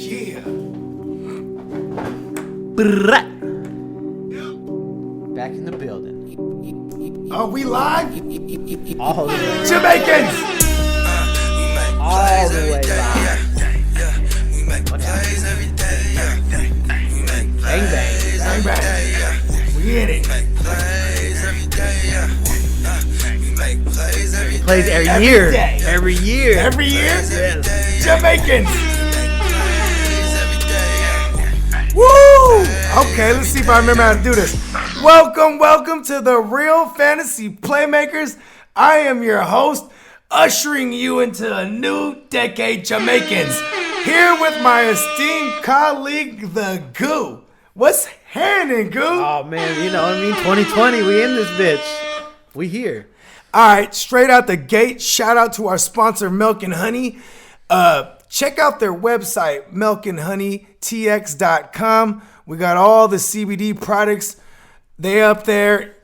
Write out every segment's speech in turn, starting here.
Yeah. Back in the building. Are we live? All the way. Jamaicans! All the way live. Bang bang. Bang bang. We in it. Plays every Every year. day. Every year. Every year? Yes. Jamaicans! Woo! Okay, let's see if I remember how to do this. Welcome to the Real Fantasy Playmakers. I am your host, ushering you into a new decade, Jamaicans. Here with my esteemed colleague, the Goo. What's happening, Goo? Oh man, you know what I mean? 2020, we in this bitch. We here. All right, straight out the gate, shout out to our sponsor, Milk and Honey. Check out their website, milkandhoneytx.com. We got all the CBD products. They up there.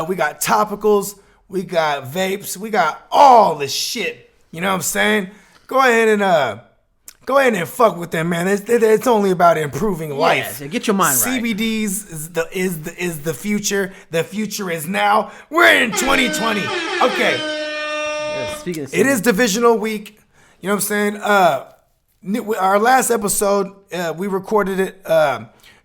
We got topicals. We got vapes. We got all the shit. You know what I'm saying? Go ahead and fuck with them, man. It's only about improving life. Yeah, get your mind right. CBDs is the future. The future is now. We're in 2020. Okay. Yeah, speaking of It is Divisional week. You know what I'm saying? Our last episode, we recorded it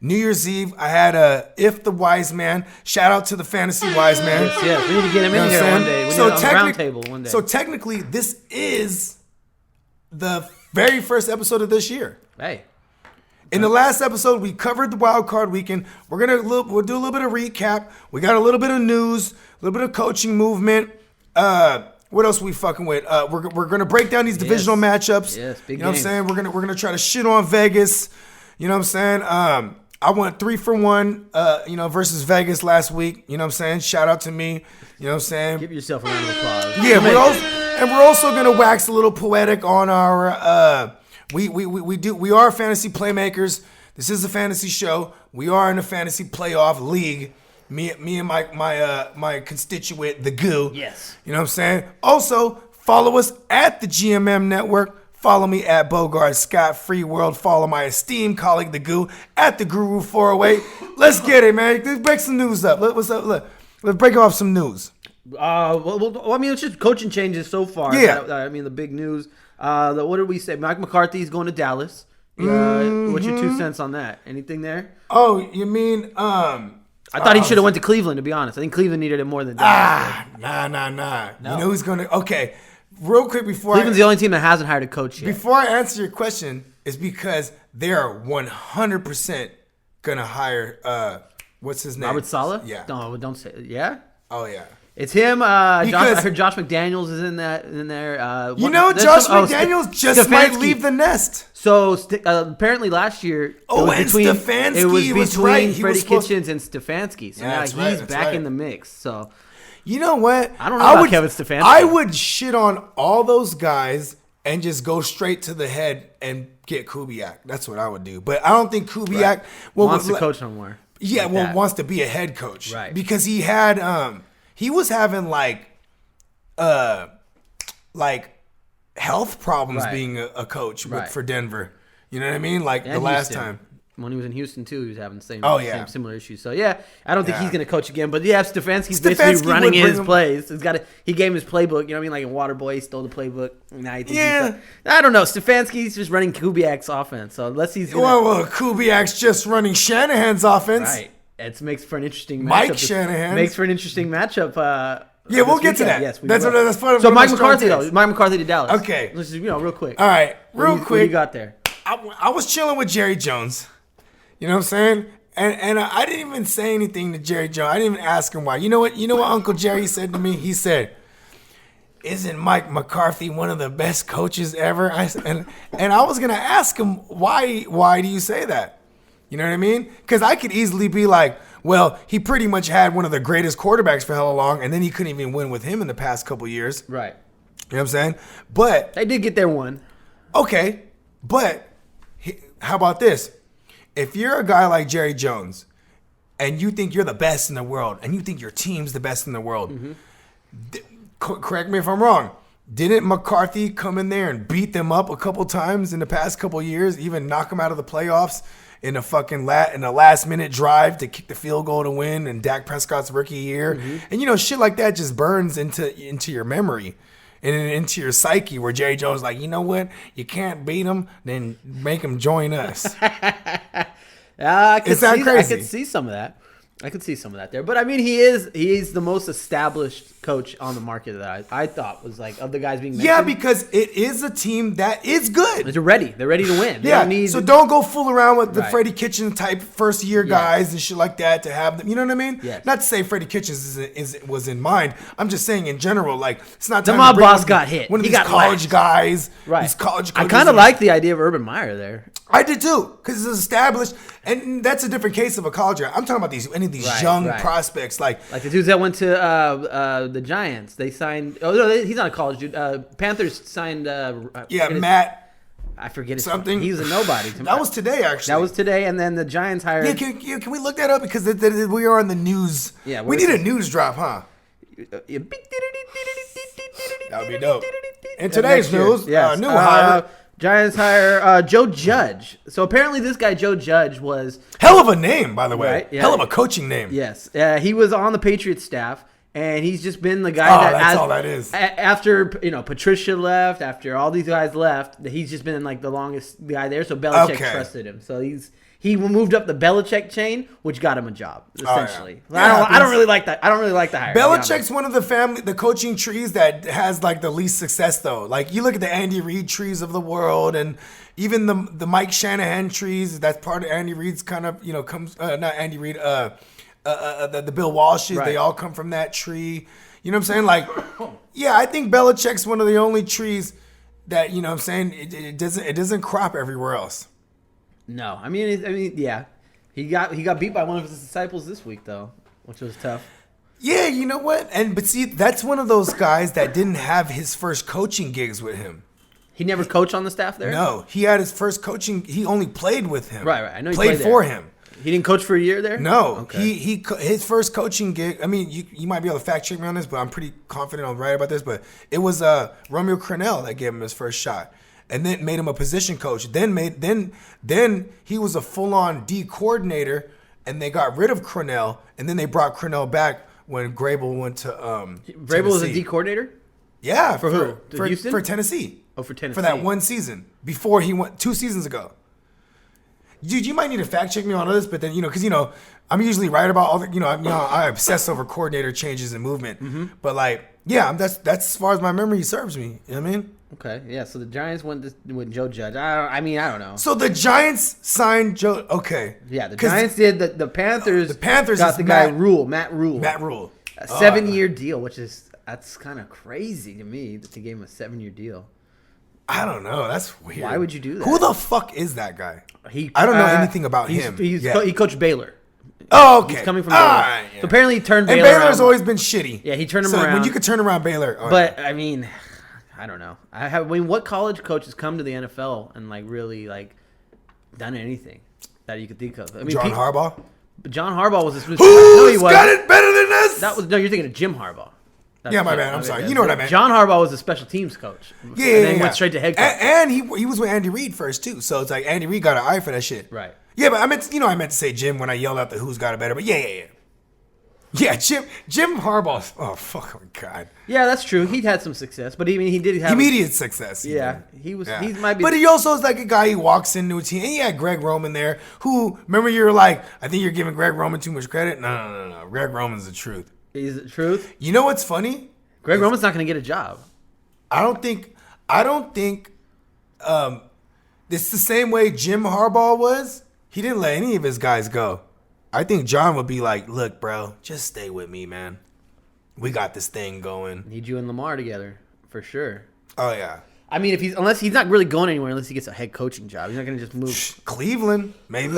New Year's Eve. I had If the Wise Man. Shout out to the Fantasy Wise Man. Yes. We need to get him in here one day. We need on the round table one day. So technically, this is the very first episode of this year. Hey. In the last episode, we covered the wild card weekend. We'll do a little bit of recap. We got a little bit of news, a little bit of coaching movement. What else we fucking with? We're gonna break down these divisional matchups. Yes, big You know games. what I'm saying? We're gonna try to shit on Vegas. You know what I'm saying? I went 3-for-1. Versus Vegas last week. You know what I'm saying? Shout out to me. You know what I'm saying? Give yourself a round of applause. Yeah, we're also gonna wax a little poetic on our. We are fantasy playmakers. This is a fantasy show. We are in a fantasy playoff league. Me and my constituent, the Goo. Yes. You know what I'm saying? Also, follow us at the GMM Network. Follow me at Bogart Scott Free World. Follow my esteemed colleague, the Goo, at the Guru 408. Let's get it, man. Let's break some news up. Let's break off some news. Well, I mean, it's just coaching changes so far. Yeah. The big news. What did we say? Mike McCarthy's going to Dallas. What's your 2 cents on that? Anything there? Oh, you mean I thought he should have went to Cleveland, to be honest. I think Cleveland needed it more than Dallas. Nah. No. You know who's gonna? Okay, real quick before Cleveland's the only team that hasn't hired a coach yet. Before I answer your question, is because they are 100% gonna hire what's his name? Robert Saleh? Yeah. No, don't say it. Yeah? Oh yeah. It's him. I Because- heard Josh McDaniels is in there. Josh McDaniels just might leave the nest. So apparently last year, Oh, it was and between Stefanski was right. He Freddie was supposed- Kitchens and Stefanski. So Yeah, now that's he's right, that's back right. in the mix. So You know what? I don't know about Kevin Stefanski. I would shit on all those guys and just go straight to the head and get Kubiak. That's what I would do. But I don't think Kubiak wants to coach no more. Yeah, Like well, that. wants to be a head coach. Right. Because he had he was having like health problems Right. being a coach Right. for Denver. You know what I mean? Like And the last Houston. time. When he was in Houston too, he was having the same, yeah. similar issues. So yeah, I don't think Yeah. he's going to coach again. But yeah, Stefanski's Stefanski basically running would bring his him- plays. He gave him his playbook. You know what I mean? Like in Waterboy, he stole the playbook. Now he thinks Yeah. I don't know. Stefanski's just running Kubiak's offense. So unless he's gonna, Well, Kubiak's just running Shanahan's offense. right, it makes for an interesting matchup. Mike Shanahan. Makes for an interesting matchup. Yeah, we'll this get to weekend. that. Yes, we That's will. what- that's part of So my Mike strong McCarthy taste. though. Mike McCarthy to Dallas. Okay. Let's just real quick. All right, real What quick. you got there? I was chilling with Jerry Jones. You know what I'm saying? And I didn't even say anything to Jerry Jones. I didn't even ask him why. You know what Uncle Jerry said to me? He said, "Isn't Mike McCarthy one of the best coaches ever?" And I was gonna ask him why do you say that? You know what I mean? Because I could easily be like, well, he pretty much had one of the greatest quarterbacks for hella long, and then he couldn't even win with him in the past couple years. Right. You know what I'm saying? But They did get their one. okay, but how about this? If you're a guy like Jerry Jones and you think you're the best in the world and you think your team's the best in the world, correct me if I'm wrong, Didn't McCarthy come in there and beat them up a couple times in the past couple years, even knock them out of the playoffs in a fucking in a last minute drive to kick the field goal to win in Dak Prescott's rookie year? And shit like that just burns into your memory and into your psyche, where Jerry Jones like, you know what, you can't beat them, then make them join us. Is that crazy? I could see some of that. I could see some of that there. But I mean, he's the most established coach on the market that I thought was like of the guys being mentioned. Yeah, because it is a team that is good. They're ready. They're ready to win. So don't go fool around with the Freddie Kitchens type first year guys and shit like that to have them. You know what I mean? Yes. Not to say Freddie Kitchens was in mind. I'm just saying in general, like it's not the time mob to bring boss got hit. One of he these got college lashed. guys. Right. These college I coaches. kind of like the idea of Urban Meyer there. I did too, because it's established, and that's a different case of a college guy. I'm talking about any of these young prospects, like the dudes that went to the Giants. They signed. Oh no, he's not a college dude. Panthers signed. Matt. I forget his something. He's a nobody. That was today, actually. That was today, and then the Giants hired. Yeah, can we look that up, because we are on the news. Yeah, we need a news drop, huh? That would be dope. In today's news, new hire. Giants hire Joe Judge. So apparently this guy, Joe Judge, was... Hell of a name, by the way. Right? Yeah. Hell of a coaching name. Yes. He was on the Patriots staff, and he's just been the guy that's all that is. After, Patricia left, after all these guys left, he's just been like the longest guy there, so Belichick trusted him. So he moved up the Belichick chain, which got him a job, essentially. I don't really like that. I don't really like the hire. Belichick's one of the coaching trees that has like the least success, though. Like you look at the Andy Reid trees of the world, and even the Mike Shanahan trees. That's part of Andy Reid's kind of comes not Andy Reid. The Bill Walshes. Right. They all come from that tree. You know what I'm saying? Like, yeah, I think Belichick's one of the only trees that it doesn't crop everywhere else. No, I mean, yeah, he got beat by one of his disciples this week though, which was tough. Yeah, you know what? But see, that's one of those guys that didn't have his first coaching gigs with him. He never coached on the staff there. No, he had his first coaching. He only played with him. Right. I know he played for him. He didn't coach for a year there. No, okay. His first coaching gig. I mean, you might be able to fact check me on this, but I'm pretty confident I'm right about this. But it was Romeo Crennel that gave him his first shot. And then made him a position coach. Then he was a full-on D coordinator, and they got rid of Crennel, and then they brought Crennel back when Grable went to Vrabel was a D coordinator? Yeah. For who? Houston? For Tennessee. Oh, for Tennessee. For that one season. Before he went 2 seasons ago. Dude, you might need to fact check me on this, but then, because, I'm usually right about all the, I obsess over coordinator changes and movement. Mm-hmm. But, like, yeah, that's as far as my memory serves me. You know what I mean? Okay, yeah, so the Giants went with Joe Judge. I don't know. So the Giants signed Joe. Okay. Yeah, the Giants did. The Panthers. The Panthers got the guy Matt Rule. Matt Rule. A 7-year deal, that's kind of crazy to me that they gave him a 7-year deal. I don't know. That's weird. Why would you do that? Who the fuck is that guy? I don't know anything about him. He coached Baylor. Oh, okay. He's coming from Baylor. Right, yeah. So apparently he turned Baylor around. And Baylor's always been shitty. Yeah, he turned him around. When you could turn around Baylor. But, I mean, I don't know. What college coach has come to the NFL and, like, really, like, done anything that you could think of? I mean, John Harbaugh? John Harbaugh was a Who's got it better than us? You're thinking of Jim Harbaugh. My bad. I'm sorry. You know what I meant. John Harbaugh was a special teams coach. Yeah, and then went straight to head coach. And he was with Andy Reid first too. So it's like Andy Reid got an eye for that shit. Right. Yeah, but I meant to say Jim when I yelled out the who's got it better. But yeah. Yeah, Jim Harbaugh. Oh fuck my god. Yeah, that's true. He had some success, but he did have immediate success. Yeah, he was. Yeah. He might be. But he also is like a guy who walks into a team. And he had Greg Roman there. Who remember you were like, I think you're giving Greg Roman too much credit. No. Greg Roman's the truth. He's the truth. You know what's funny? Greg Roman's not going to get a job. I don't think. It's the same way Jim Harbaugh was. He didn't let any of his guys go. I think John would be like, look, bro, just stay with me, man. We got this thing going. Need you and Lamar together, for sure. Oh, yeah. I mean, unless he's not really going anywhere unless he gets a head coaching job. He's not going to just move. Cleveland, maybe.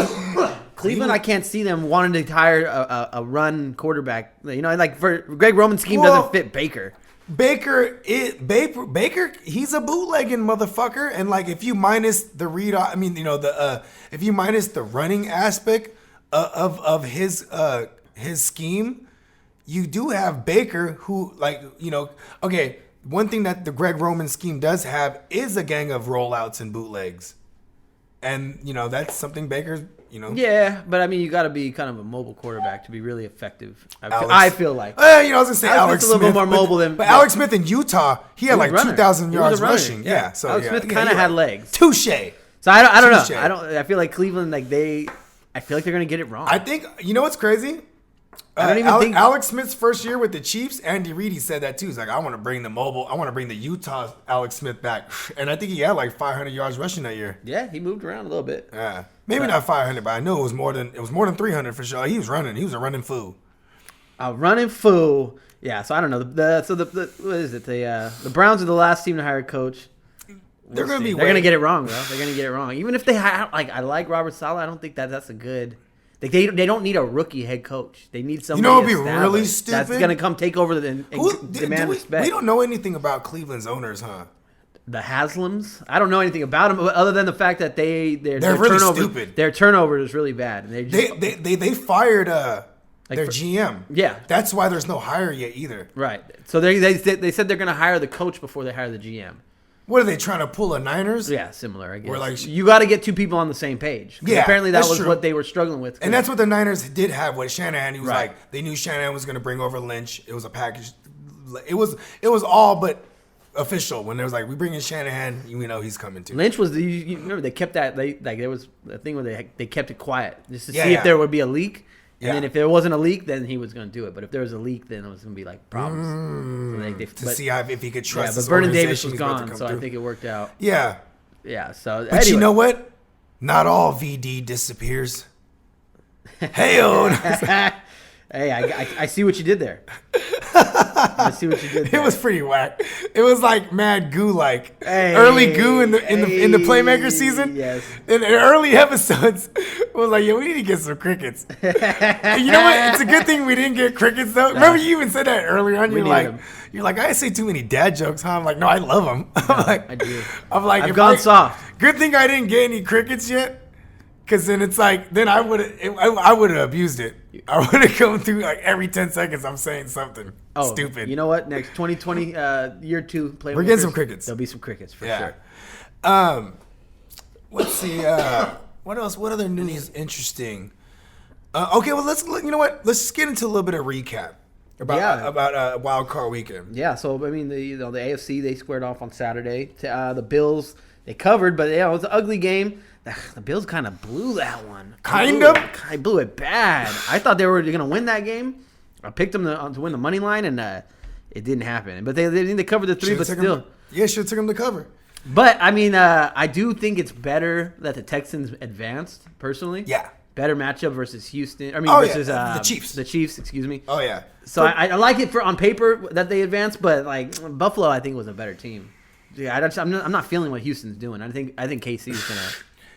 Cleveland, I can't see them wanting to hire a run quarterback. Like for Greg Roman's scheme doesn't fit Baker. Baker, he's a bootlegging motherfucker. And like, if you minus the read, if you minus the running aspect of his scheme, you do have Baker who, like, okay, one thing that the Greg Roman scheme does have is a gang of rollouts and bootlegs. And, that's something Baker's, Yeah, but I mean, you got to be kind of a mobile quarterback to be really effective. I feel like. I was gonna say Alex Smith, a little bit more mobile than. But Alex Smith in Utah, he had like 2,000 yards rushing. Yeah, so Alex Smith kind of had legs. Touche. So I don't know. I feel like Cleveland, I feel like they're gonna get it wrong. I think what's crazy. I don't even think Alex Smith's first year with the Chiefs, Andy Reid, he said that too. He's like, I want to bring the Utah Alex Smith back, and I think he had like 500 yards rushing that year. Yeah, he moved around a little bit. Yeah, maybe not 500, but I know it was more than 300 for sure. He was running. He was a running fool. A running fool. Yeah. So I don't know. The what is it? The Browns are the last team to hire a coach. They're gonna be. They're gonna get it wrong, bro. They're gonna get it wrong. Even if they I like Robert Saleh, I don't think that's a good. They don't need a rookie head coach. They need somebody. It'd be really stupid. That's gonna come take over and demand respect. We don't know anything about Cleveland's owners, huh? The Haslams. I don't know anything about them other than the fact that their really turnover, stupid. Their turnover is really bad. And they fired their GM. Yeah, that's why there's no hire yet either. Right. So they said they're gonna hire the coach before they hire the GM. What are they trying to pull a Niners? Yeah, similar, I guess. Where like, you got to get two people on the same page. Yeah, apparently that was true. What they were struggling with. And that's what the Niners did have with Shanahan. He was like, they knew Shanahan was going to bring over Lynch. It was a package. It was all but official when there was like, we bring in Shanahan, he's coming too. Lynch was you remember they kept that there was a thing where they kept it quiet just to see if there would be a leak. And then if there wasn't a leak, then he was going to do it. But if there was a leak, then it was going to be like problems. So see if he could trust. Yeah, but Vernon Davis was gone, so I think it worked out. Yeah. Yeah. So, but you know what? Not all VD disappears. Hey, I see what you did there. I see what you did there. It was pretty whack. It was like mad goo, early goo in the Playmakers season. Yes. In the early episodes, it was like, we need to get some crickets. You know what? It's a good thing we didn't get crickets though. Remember you even said that earlier on. You're like, I say too many dad jokes, huh? I'm like, no, I love them. I do. I'm like, I've gone soft. Good thing I didn't get any crickets yet. Cause then it's like, then I would have abused it. I would have come through like every 10 seconds. I'm saying something stupid. You know what? Next 2020 year 2 Playmakers. We're getting some crickets. There'll be some crickets for sure. Let's see. What else? What other news is interesting? Okay, well you know what? Let's just get into a little bit of recap about Wild Card Weekend. Yeah. So I mean, the AFC they squared off on Saturday. The Bills they covered, but it was an ugly game. The Bills kind of blew that one. I blew it bad. I thought they were going to win that game. I picked them to win the money line, and it didn't happen. But they covered the 3, but still. Yeah, should have took them to cover. But, I mean, I do think it's better that the Texans advanced, personally. Yeah. Better matchup versus Houston. Versus the Chiefs. The Chiefs, excuse me. Oh, yeah. So I like it on paper that they advanced, but, Buffalo, I think, was a better team. Yeah, I'm not feeling what Houston's doing. I think KC's going to...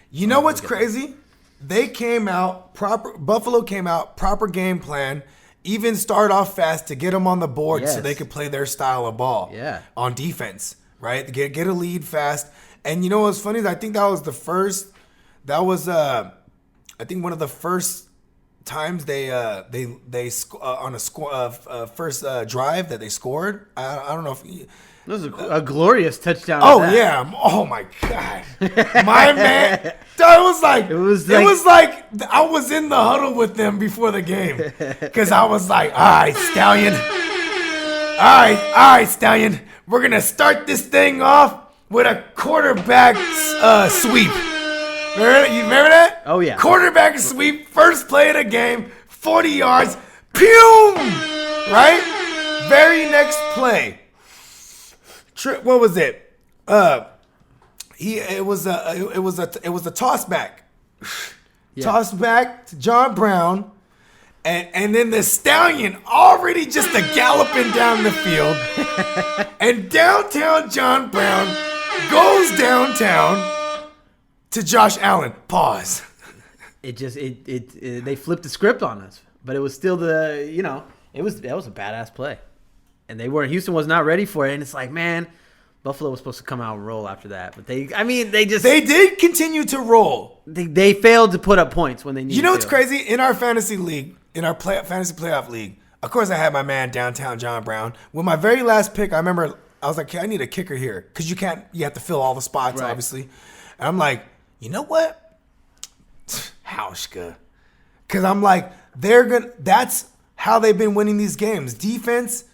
You know what's crazy? They came out Buffalo came out proper game plan, even start off fast to get them on the board so they could play their style of ball. Yeah. On defense, right? Get a lead fast. And you know what's funny is I think that was I think one of the first times they on a first drive that they scored. I don't know if. It was a glorious touchdown. Oh yeah! Oh my God, my man! It was like I was in the huddle with them before the game because I was like, all right, Stallion. All right, Stallion. We're gonna start this thing off with a quarterback sweep. You remember that? Oh yeah. Quarterback sweep, first play of the game, 40 yards. Pew! Right? Very next play. What was it? It was a toss back. Yeah. Toss back to John Brown. And then the Stallion already just galloping down the field. And downtown John Brown goes downtown to Josh Allen. Pause. They flipped the script on us. But it was still that was a badass play. And Houston was not ready for it. And it's like, man, Buffalo was supposed to come out and roll after that. But they did continue to roll. They failed to put up points when they needed to. You know what's crazy? In our fantasy league, in our fantasy playoff league, of course I had my man downtown John Brown. With my very last pick, I remember I was like, okay, I need a kicker here because you have to fill all the spots, obviously. And I'm like, you know what? Hauschka. Because I'm like, that's how they've been winning these games. Defense,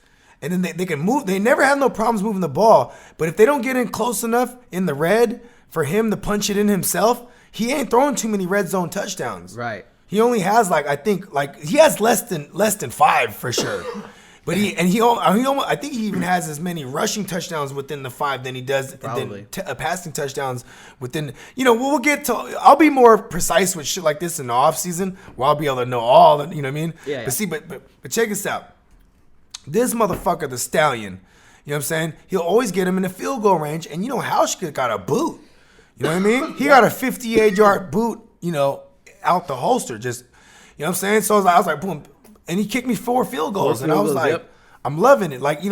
and then they can move. They never have no problems moving the ball. But if they don't get in close enough in the red for him to punch it in himself, he ain't throwing too many red zone touchdowns. Right. He only has I think he has less than 5 for sure. But I think he even has as many rushing touchdowns within the 5 than he does passing touchdowns within. We'll get to. I'll be more precise with shit like this in the offseason, where I'll be able to know all the. You know what I mean? Yeah. But see, but check this out. This motherfucker, the Stallion. You know what I'm saying? He'll always get him in the field goal range, and Hauschka got a boot. You know what I mean? He got a 58-yard boot. Out the holster, just what I'm saying. So I was like, boom, and he kicked me 4 field goals, and I was like, I'm loving it. Like the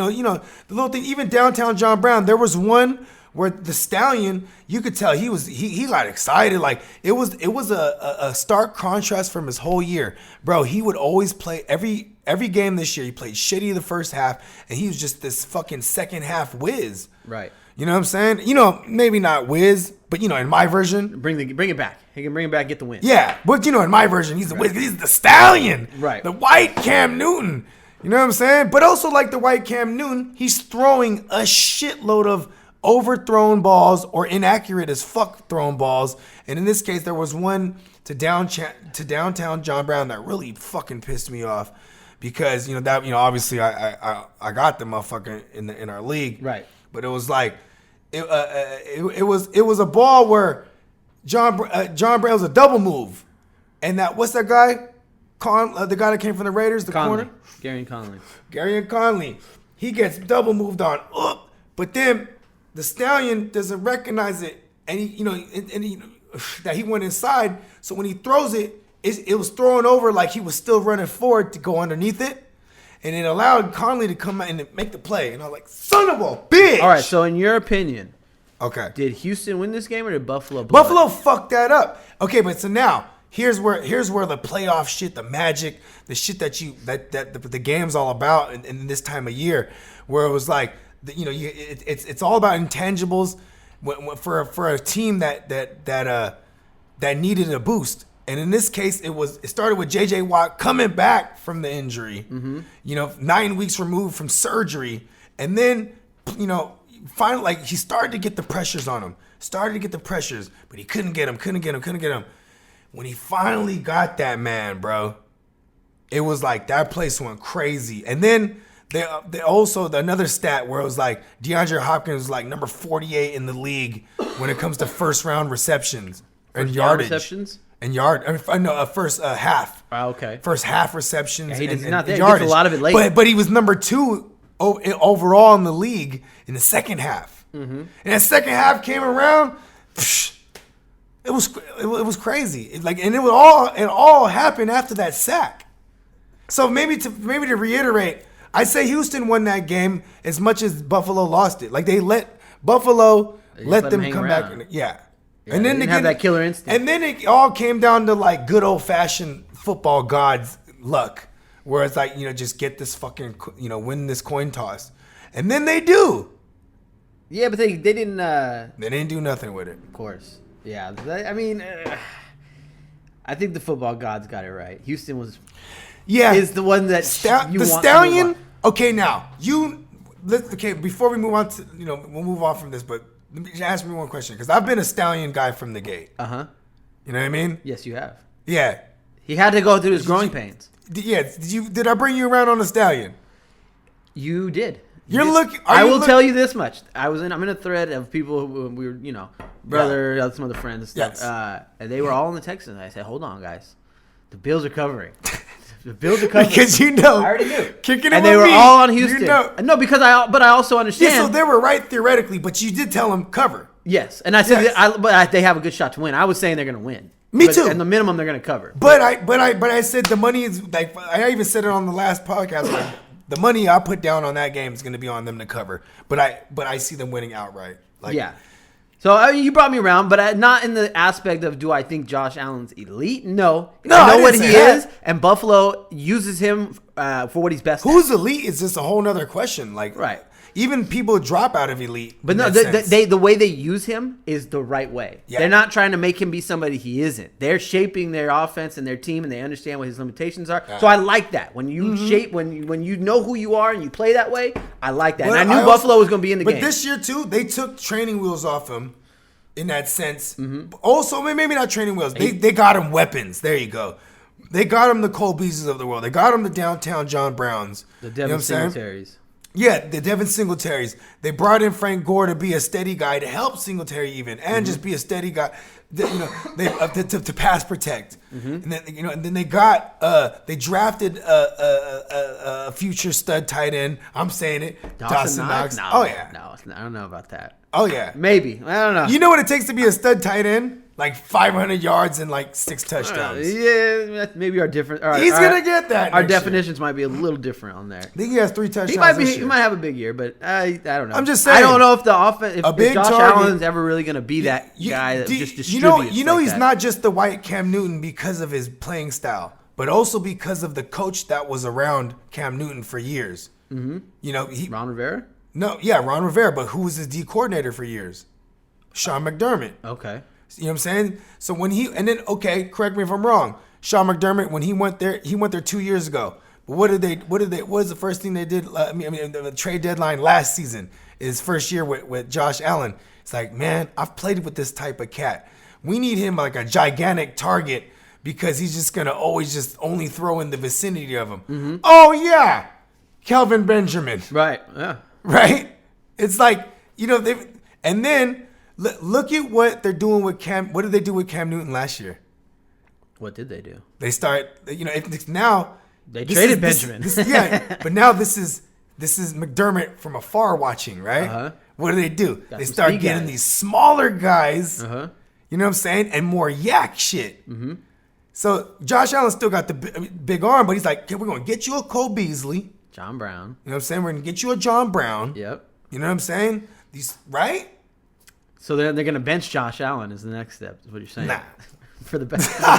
little thing. Even downtown John Brown, there was one where the Stallion, you could tell he got excited. Like it was a stark contrast from his whole year, bro. He would always play every game this year. He played shitty the first half, and he was just this fucking second half whiz. Right. You know what I'm saying? Maybe not whiz, but in my version, bring it back. He can bring it back, get the win. Yeah, but in my version, he's the whiz. He's the Stallion. Right. The white Cam Newton. You know what I'm saying? But also like the white Cam Newton, he's throwing a shitload of overthrown balls or inaccurate as fuck thrown balls. And in this case, there was one to downtown John Brown that really fucking pissed me off because obviously I got the motherfucker in our league. Right. But it was like it was a ball where John Brown was a double move, and what's that guy? The guy that came from the Raiders, the corner. Gary Conley. He gets double moved on up, but then the Stallion doesn't recognize it, and he that he went inside. So when he throws it, it was thrown over like he was still running forward to go underneath it. And it allowed Conley to come out and make the play. And I was like, son of a bitch. All right, so in your opinion, okay, did Houston win this game or did Buffalo blow Buffalo fucked that up. Okay, but so now here's where the playoff shit, the magic, the shit that the game's all about in this time of year, where it was like, it's all about intangibles for a team that needed a boost. And in this case, it started with J.J. Watt coming back from the injury, 9 weeks removed from surgery. And then, finally, he started to get the pressures on him. But he couldn't get him. When he finally got that man, bro, it was like that place went crazy. And then they also, another stat where it was like DeAndre Hopkins was like number 48 in the league when it comes to first round receptions and yardage. Receptions? And first half. Oh, okay. First half receptions. Yeah, he's and not there. Yardage. He gets a lot of it late. But he was number 2 overall in the league in the second half. Mm-hmm. And that second half came around. It was crazy. It all happened after that sack. So maybe to reiterate, I say Houston won that game as much as Buffalo lost it. Like they let Buffalo let them come around. back. Yeah. Yeah, and then they have that killer instinct. And then it all came down to like good old fashioned football gods luck, where it's like just get this fucking win this coin toss, and then they do. Yeah, but they didn't. They didn't do nothing with it. Of course. Yeah, I think the football gods got it right. Houston is the one that the Stallion. Okay, now before we move on to we'll move on from this, but. Ask me one question, because I've been a Stallion guy from the gate. Uh-huh. You know what I mean? Yes, you have. Yeah. He had to go through his growing pains. Yeah. Did I bring you around on the Stallion? You did. I will tell you this much. I'm in a thread of people who we were, brother, some other friends and stuff. Yes. And they were all in the Texans. I said, hold on, guys. The Bills are covering. The Bills are covering. Because I already knew. Kicking and they were all on Houston. No, because I also understand. Yeah, so they were right theoretically, but you did tell them cover. Yes, and I said, but they have a good shot to win. I was saying they're going to win. Me too. And the minimum they're going to cover. But I said the money is like I even said it on the last podcast. Like, the money I put down on that game is going to be on them to cover. But I see them winning outright. Like, yeah. So you brought me around, but not in the aspect of do I think Josh Allen's elite? No, I know what he is, and Buffalo uses him for what he's best. Who's elite is just a whole nother question. Like, right. even people drop out of elite. But no, the way they use him is the right way. Yeah. They're not trying to make him be somebody he isn't. They're shaping their offense and their team, and they understand what his limitations are. Yeah. So I like that. When you shape, when you know who you are and you play that way, I like that. But and I knew Buffalo was going to be in the game. But this year, too, they took training wheels off him in that sense. Also, maybe not training wheels. They got him weapons. There you go. They got him the Cole Beasley's of the world. They got him the downtown John Browns. The Devin Singletaries. Yeah, the Devin Singletaries. They brought in Frank Gore to be a steady guy to help Singletary even, and just be a steady guy, to pass protect. And then they got they drafted a future stud tight end. I'm saying it, Dawson Knox. No, I don't know about that. Oh yeah, maybe. I don't know. You know what it takes to be a stud tight end? Like 500 yards and like 6 touchdowns. Yeah, maybe our different. He's gonna get that. Our definitions might be a little different on there. I think he has 3 touchdowns. He might have a big year, but I don't know. I'm just saying. I don't know if the offense, if Josh Allen's ever really gonna be that guy that just distributes. You know, he's not just the white Cam Newton because of his playing style, but also because of the coach that was around Cam Newton for years. You know, Ron Rivera. No, yeah, Ron Rivera, but who was his D coordinator for years? Sean McDermott. Okay. You know what I'm saying? So correct me if I'm wrong. Sean McDermott, when he went there 2 years ago. But what was the first thing they did? The trade deadline last season, his first year with Josh Allen. It's like, man, I've played with this type of cat. We need him like a gigantic target because he's just going to always just only throw in the vicinity of him. Oh, yeah. Kelvin Benjamin. Right. Yeah. Right? It's like, and then look at what they're doing with Cam. What did they do with Cam Newton last year? What did they do? They start, now. They traded Benjamin. But now this is McDermott from afar watching, right? What do? They start getting these smaller guys, you know what I'm saying, and more yak shit. So Josh Allen still got the big arm, but he's like, okay, we're going to get you a Cole Beasley. John Brown. You know what I'm saying? We're going to get you a John Brown. Yep. You know what I'm saying? Right? So they're going to bench Josh Allen is the next step, is what you're saying. Nah. For the best. All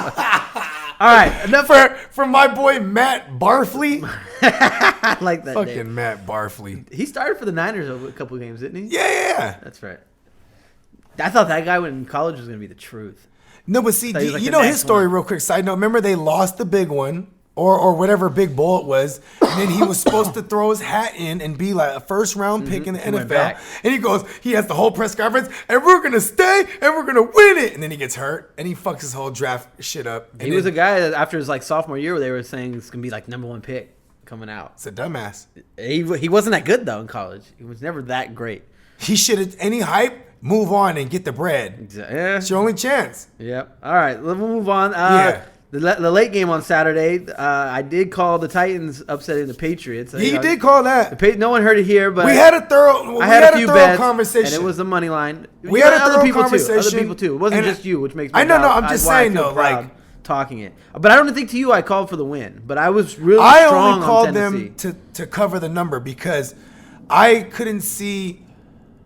right. Enough for my boy Matt Barkley. I like that fucking name. Matt Barkley. He started for the Niners a couple games, didn't he? Yeah. That's right. I thought that guy in college was going to be the truth. No, but see, you know his story real quick. Side note, remember they lost the big one. Or whatever big bowl it was, and then he was supposed to throw his hat in and be like a first-round pick in the NFL. And he has the whole press conference, and we're going to stay, and we're going to win it. And then he gets hurt, and he fucks his whole draft shit up. He was a guy that after his sophomore year, where they were saying it's going to be number 1 pick coming out. It's a dumbass. He wasn't that good, though, in college. He was never that great. He should have, any hype, move on and get the bread. Yeah. It's your only chance. Yep. All right, we'll move on. The late game on Saturday, I did call the Titans upsetting the Patriots. You did call that. No one heard it here, but we had a thorough conversation, and it was the money line. We had a thorough conversation. Other people too. It wasn't just you, which makes me. I know. I'm just saying though, talking it. But I don't think to you I called for the win. But I was really strong. I only called them to cover the number because I couldn't see.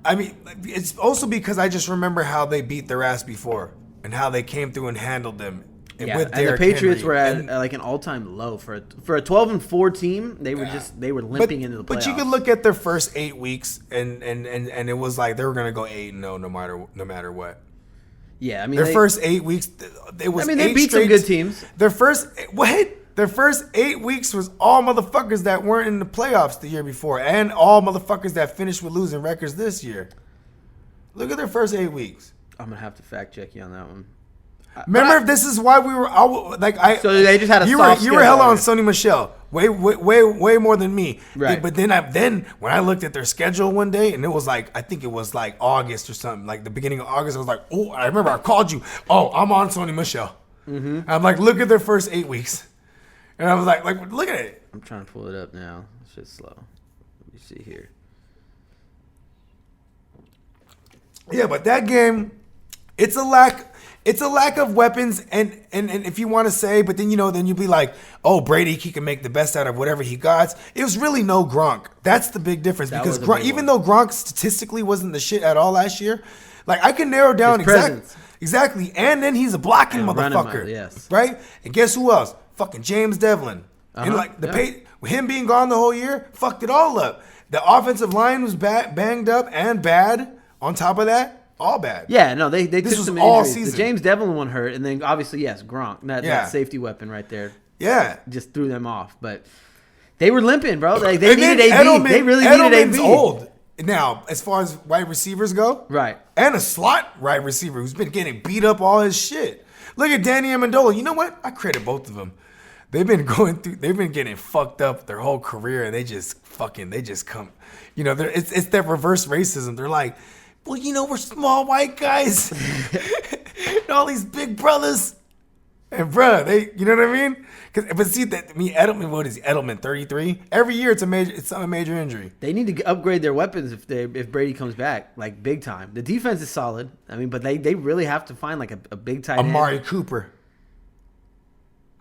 I mean, it's also because I just remember how they beat their ass before and how they came through and handled them. And the Patriots were at an all-time low for a 12-4 team. They were limping into the playoffs. But you could look at their first 8 weeks, and it was like they were gonna go 8-0 no matter what. Yeah, I mean their first 8 weeks, it was. I mean, they beat some good teams. Their first 8 weeks was all motherfuckers that weren't in the playoffs the year before, and all motherfuckers that finished with losing records this year. Look at their first 8 weeks. I'm gonna have to fact check you on that one. Remember, this is why we were So they just had a soft you were hella on Sony Michel, way more than me. Right. But then when I looked at their schedule one day, and it was I think it was August or something, like the beginning of August. I was like, oh, I remember I called you. Oh, I'm on Sony Michel. I'm like, look at their first 8 weeks, and I was like, look at it. I'm trying to pull it up now. It's just slow. Let me see here. Yeah, but that game, it's a lack of weapons, and if you want to say, but then you'd be like, oh, Brady, he can make the best out of whatever he got. It was really no Gronk. That's the big difference, because Gronk, even though Gronk statistically wasn't the shit at all last year, I can narrow down exactly, and then he's a blocking motherfucker, yes, right? And guess who else? Fucking James Devlin, and with him being gone the whole year, fucked it all up. The offensive line was banged up and bad. On top of that, all bad. Yeah, no, they took was some all injuries. season. The James Devlin one hurt, and then obviously, yes, Gronk. That safety weapon right there. Yeah. Just threw them off. But they were limping, bro. Like, they needed AB. They really needed AB. Old now, as far as wide receivers go. Right. And a slot wide receiver who's been getting beat up all his shit. Look at Danny Amendola. You know what? I credit both of them. They've been getting fucked up their whole career, and they just come. You know, it's that reverse racism. They're like, well, you know, we're small white guys. And all these big brothers. And you know what I mean? But see, Edelman, what is he? Edelman, 33. Every year it's a major injury. They need to upgrade their weapons if Brady comes back, like big time. The defense is solid. I mean, but they really have to find like a big tight end. Amari Cooper.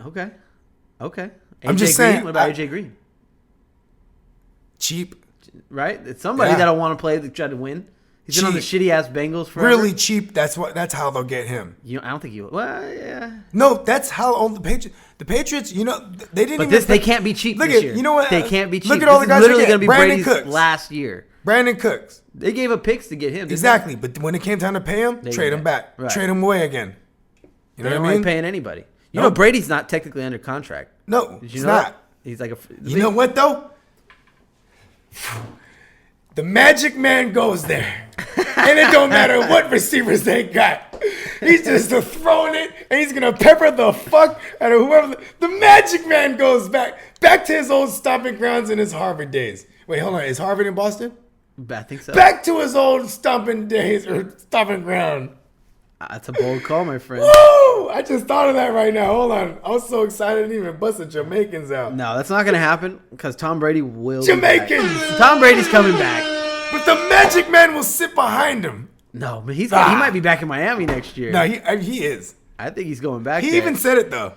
Okay. I'm just saying. What about AJ Green? Cheap. Right? It's somebody that'll want to play to try to win. He's been on the shitty ass Bengals forever. Really cheap. That's how they'll get him. I don't think you. Well, yeah. No, that's how the Patriots. You know, they didn't. But they can't be cheap this year. You know what? They can't be cheap. Look at all the guys. Literally going to be Brandon Brady's Cooks. last year. Brandon Cooks. They gave up picks to get him. Exactly, but when it came time to pay him, trade him back. Right. Trade him away again. You know what I mean? They ain't paying anybody. You know, Brady's not technically under contract. No, he's not. He's like You know what though? The Magic Man goes there, and it don't matter what receivers they got. He's just throwing it, and he's gonna pepper the fuck out of whoever. The Magic Man goes back to his old stomping grounds in his Harvard days. Wait, hold on. Is Harvard in Boston? I think so. Back to his old stomping days or stomping ground. That's a bold call, my friend. Woo! I just thought of that right now. Hold on. I was so excited I didn't even bust the Jamaicans out. No, that's not going to happen because Tom Brady will Jamaicans! Tom Brady's coming back. But the Magic Man will sit behind him. No, but he might be back in Miami next year. No, he is. I think he's going back He even said it, though.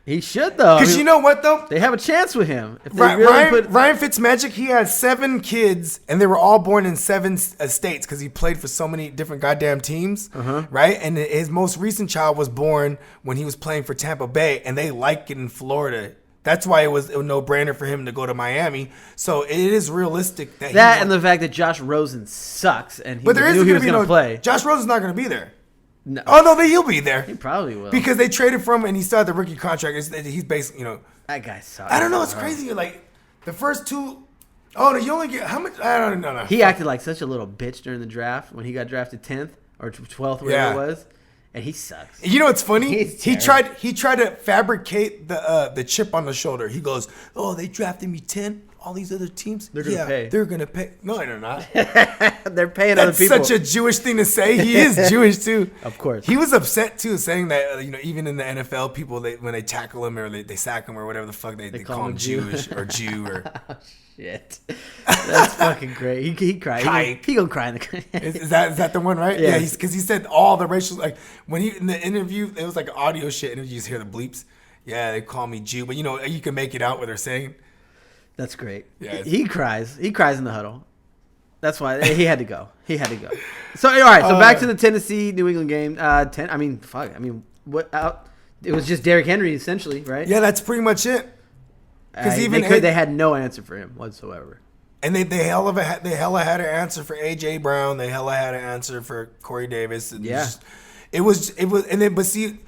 He should, though. Because you know what, though? They have a chance with him. If they Ryan Fitzmagic, he had 7 kids, and they were all born in 7 states because he played for so many different goddamn teams, right? And his most recent child was born when he was playing for Tampa Bay, and they like it in Florida. That's why it was a no-brainer for him to go to Miami. So it is realistic that and the fact that Josh Rosen sucks, and he knew he was going to play. Josh Rosen's not going to be there. No. Oh, no, he'll be there. He probably will. Because they traded for him and he started the rookie contract. He's basically, you know. That guy sucks. I don't know. It's crazy. Like, the first 2. Oh, no, you only get. How much? I don't know. He acted like such a little bitch during the draft when he got drafted 10th or 12th, whatever it was. And he sucks. You know what's funny? He tried to fabricate the chip on the shoulder. He goes, "Oh, they drafted me 10. All these other teams, they're gonna pay. They're gonna pay." No, they're not. They're paying other people. That's such a Jewish thing to say. He is Jewish too. Of course. He was upset too, saying that even in the NFL, people when they tackle him or they sack him or whatever the fuck they call him Jewish or Jew or. Oh, shit, that's fucking great. He cried. He gonna cry in the. Is that the one, right? Yeah. Because he said all the racial, like when he in the interview, it was like audio shit, and you just hear the bleeps. Yeah, they call me Jew, but you can make it out what they're saying. That's great. Yeah, he cries. He cries in the huddle. That's why he had to go. So all right. So back to the Tennessee New England game. What? It was just Derrick Henry essentially, right? Yeah, that's pretty much it. Because they had no answer for him whatsoever. And they hella had an answer for AJ Brown. They hella had an answer for Corey Davis. And it was. But see,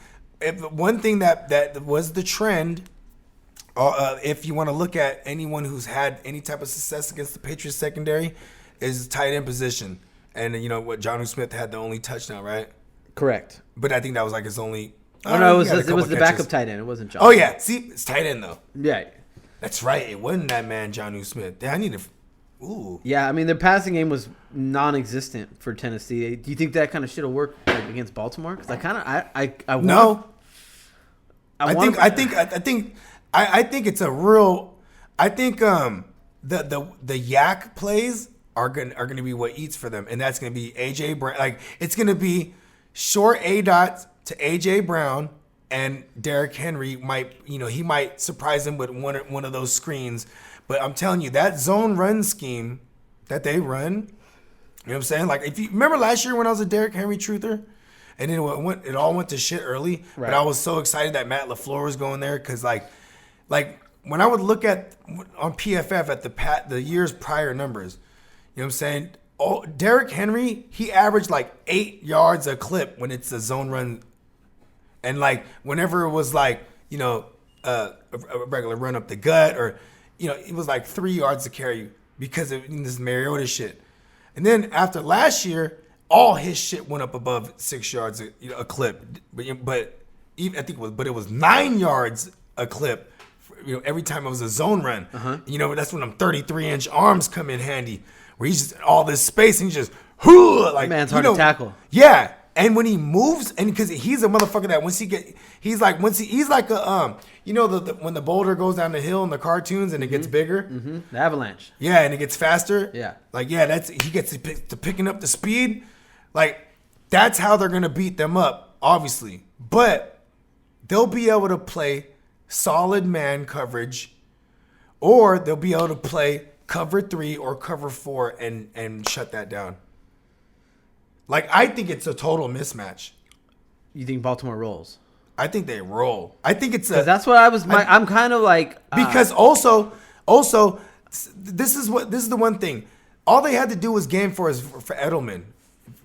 one thing that was the trend. If you want to look at anyone who's had any type of success against the Patriots secondary, is tight end position. And you know what, Jonnu Smith had the only touchdown, right? Correct. But I think that was like his only. Oh no, it was the backup tight end. It wasn't Jonnu. Oh yeah, see, it's tight end though. Yeah, that's right. It wasn't that man, Jonnu Smith. I need to. Ooh. Yeah, I mean their passing game was non-existent for Tennessee. Do you think that kind of shit will work against Baltimore? Because I no. I think it's a real. I think the yak plays are gonna be what eats for them, and that's gonna be AJ Brown. Like it's gonna be short A dots to AJ Brown, and Derrick Henry might surprise him with one of those screens. But I'm telling you, that zone run scheme that they run, you know what I'm saying? Like if you remember last year when I was a Derrick Henry truther. And then it all went to shit early. Right. But I was so excited that Matt LaFleur was going there because, like when I would look at on PFF at the year's prior numbers, you know what I'm saying? Oh, Derrick Henry, he averaged like 8 yards a clip when it's a zone run, and like whenever it was like a regular run up the gut, or it was like 3 yards to carry because of this Mariota shit. And then after last year, all his shit went up above 6 yards a clip, but even, I think it was 9 yards a clip. Every time it was a zone run. That's when them 33-inch arms come in handy, where he's just all this space and he's just like, man's hard to tackle. Yeah, and when he moves, and because he's a motherfucker that he's like a when the boulder goes down the hill in the cartoons and it gets bigger, the avalanche. Yeah, and it gets faster. Yeah, he gets to picking up the speed. Like that's how they're gonna beat them up, obviously, but they'll be able to play solid man coverage, or they'll be able to play cover 3 or cover 4 and shut that down. Like, I think it's a total mismatch. You think Baltimore rolls? I think they roll. I think it's that's what I'm kind of like because also this is the one thing. All they had to do was game for Edelman,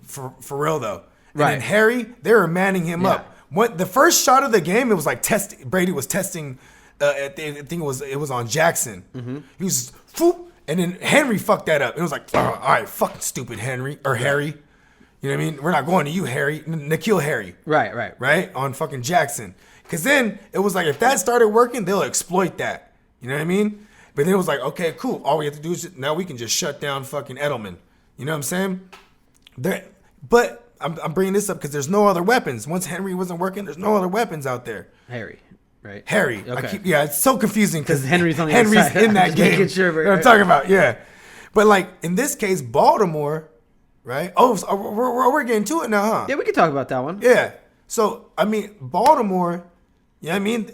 for real though. And then Harry, they were manning him up. What the first shot of the game, it was like Brady was testing. I think it was on Jackson. He was and then Henry fucked that up. It was like, all right, fucking stupid Henry or Harry. You know what I mean? We're not going to you, Harry. Nikhil Harry. Right on fucking Jackson. Because then it was like, if that started working, they'll exploit that. You know what I mean? But then it was like, okay, cool. All we have to do is now we can just shut down fucking Edelman. You know what I'm saying? But I'm bringing this up because there's no other weapons. Once Henry wasn't working, there's no other weapons out there. Harry, right? Harry. Okay. It's so confusing because Henry's on the Henry's inside. in that game. Sure, you know what I'm talking about? Yeah. But like in this case, Baltimore, right? Oh, so we're getting to it now, huh? Yeah, we can talk about that one. Yeah. So I mean, Baltimore. Yeah, I mean,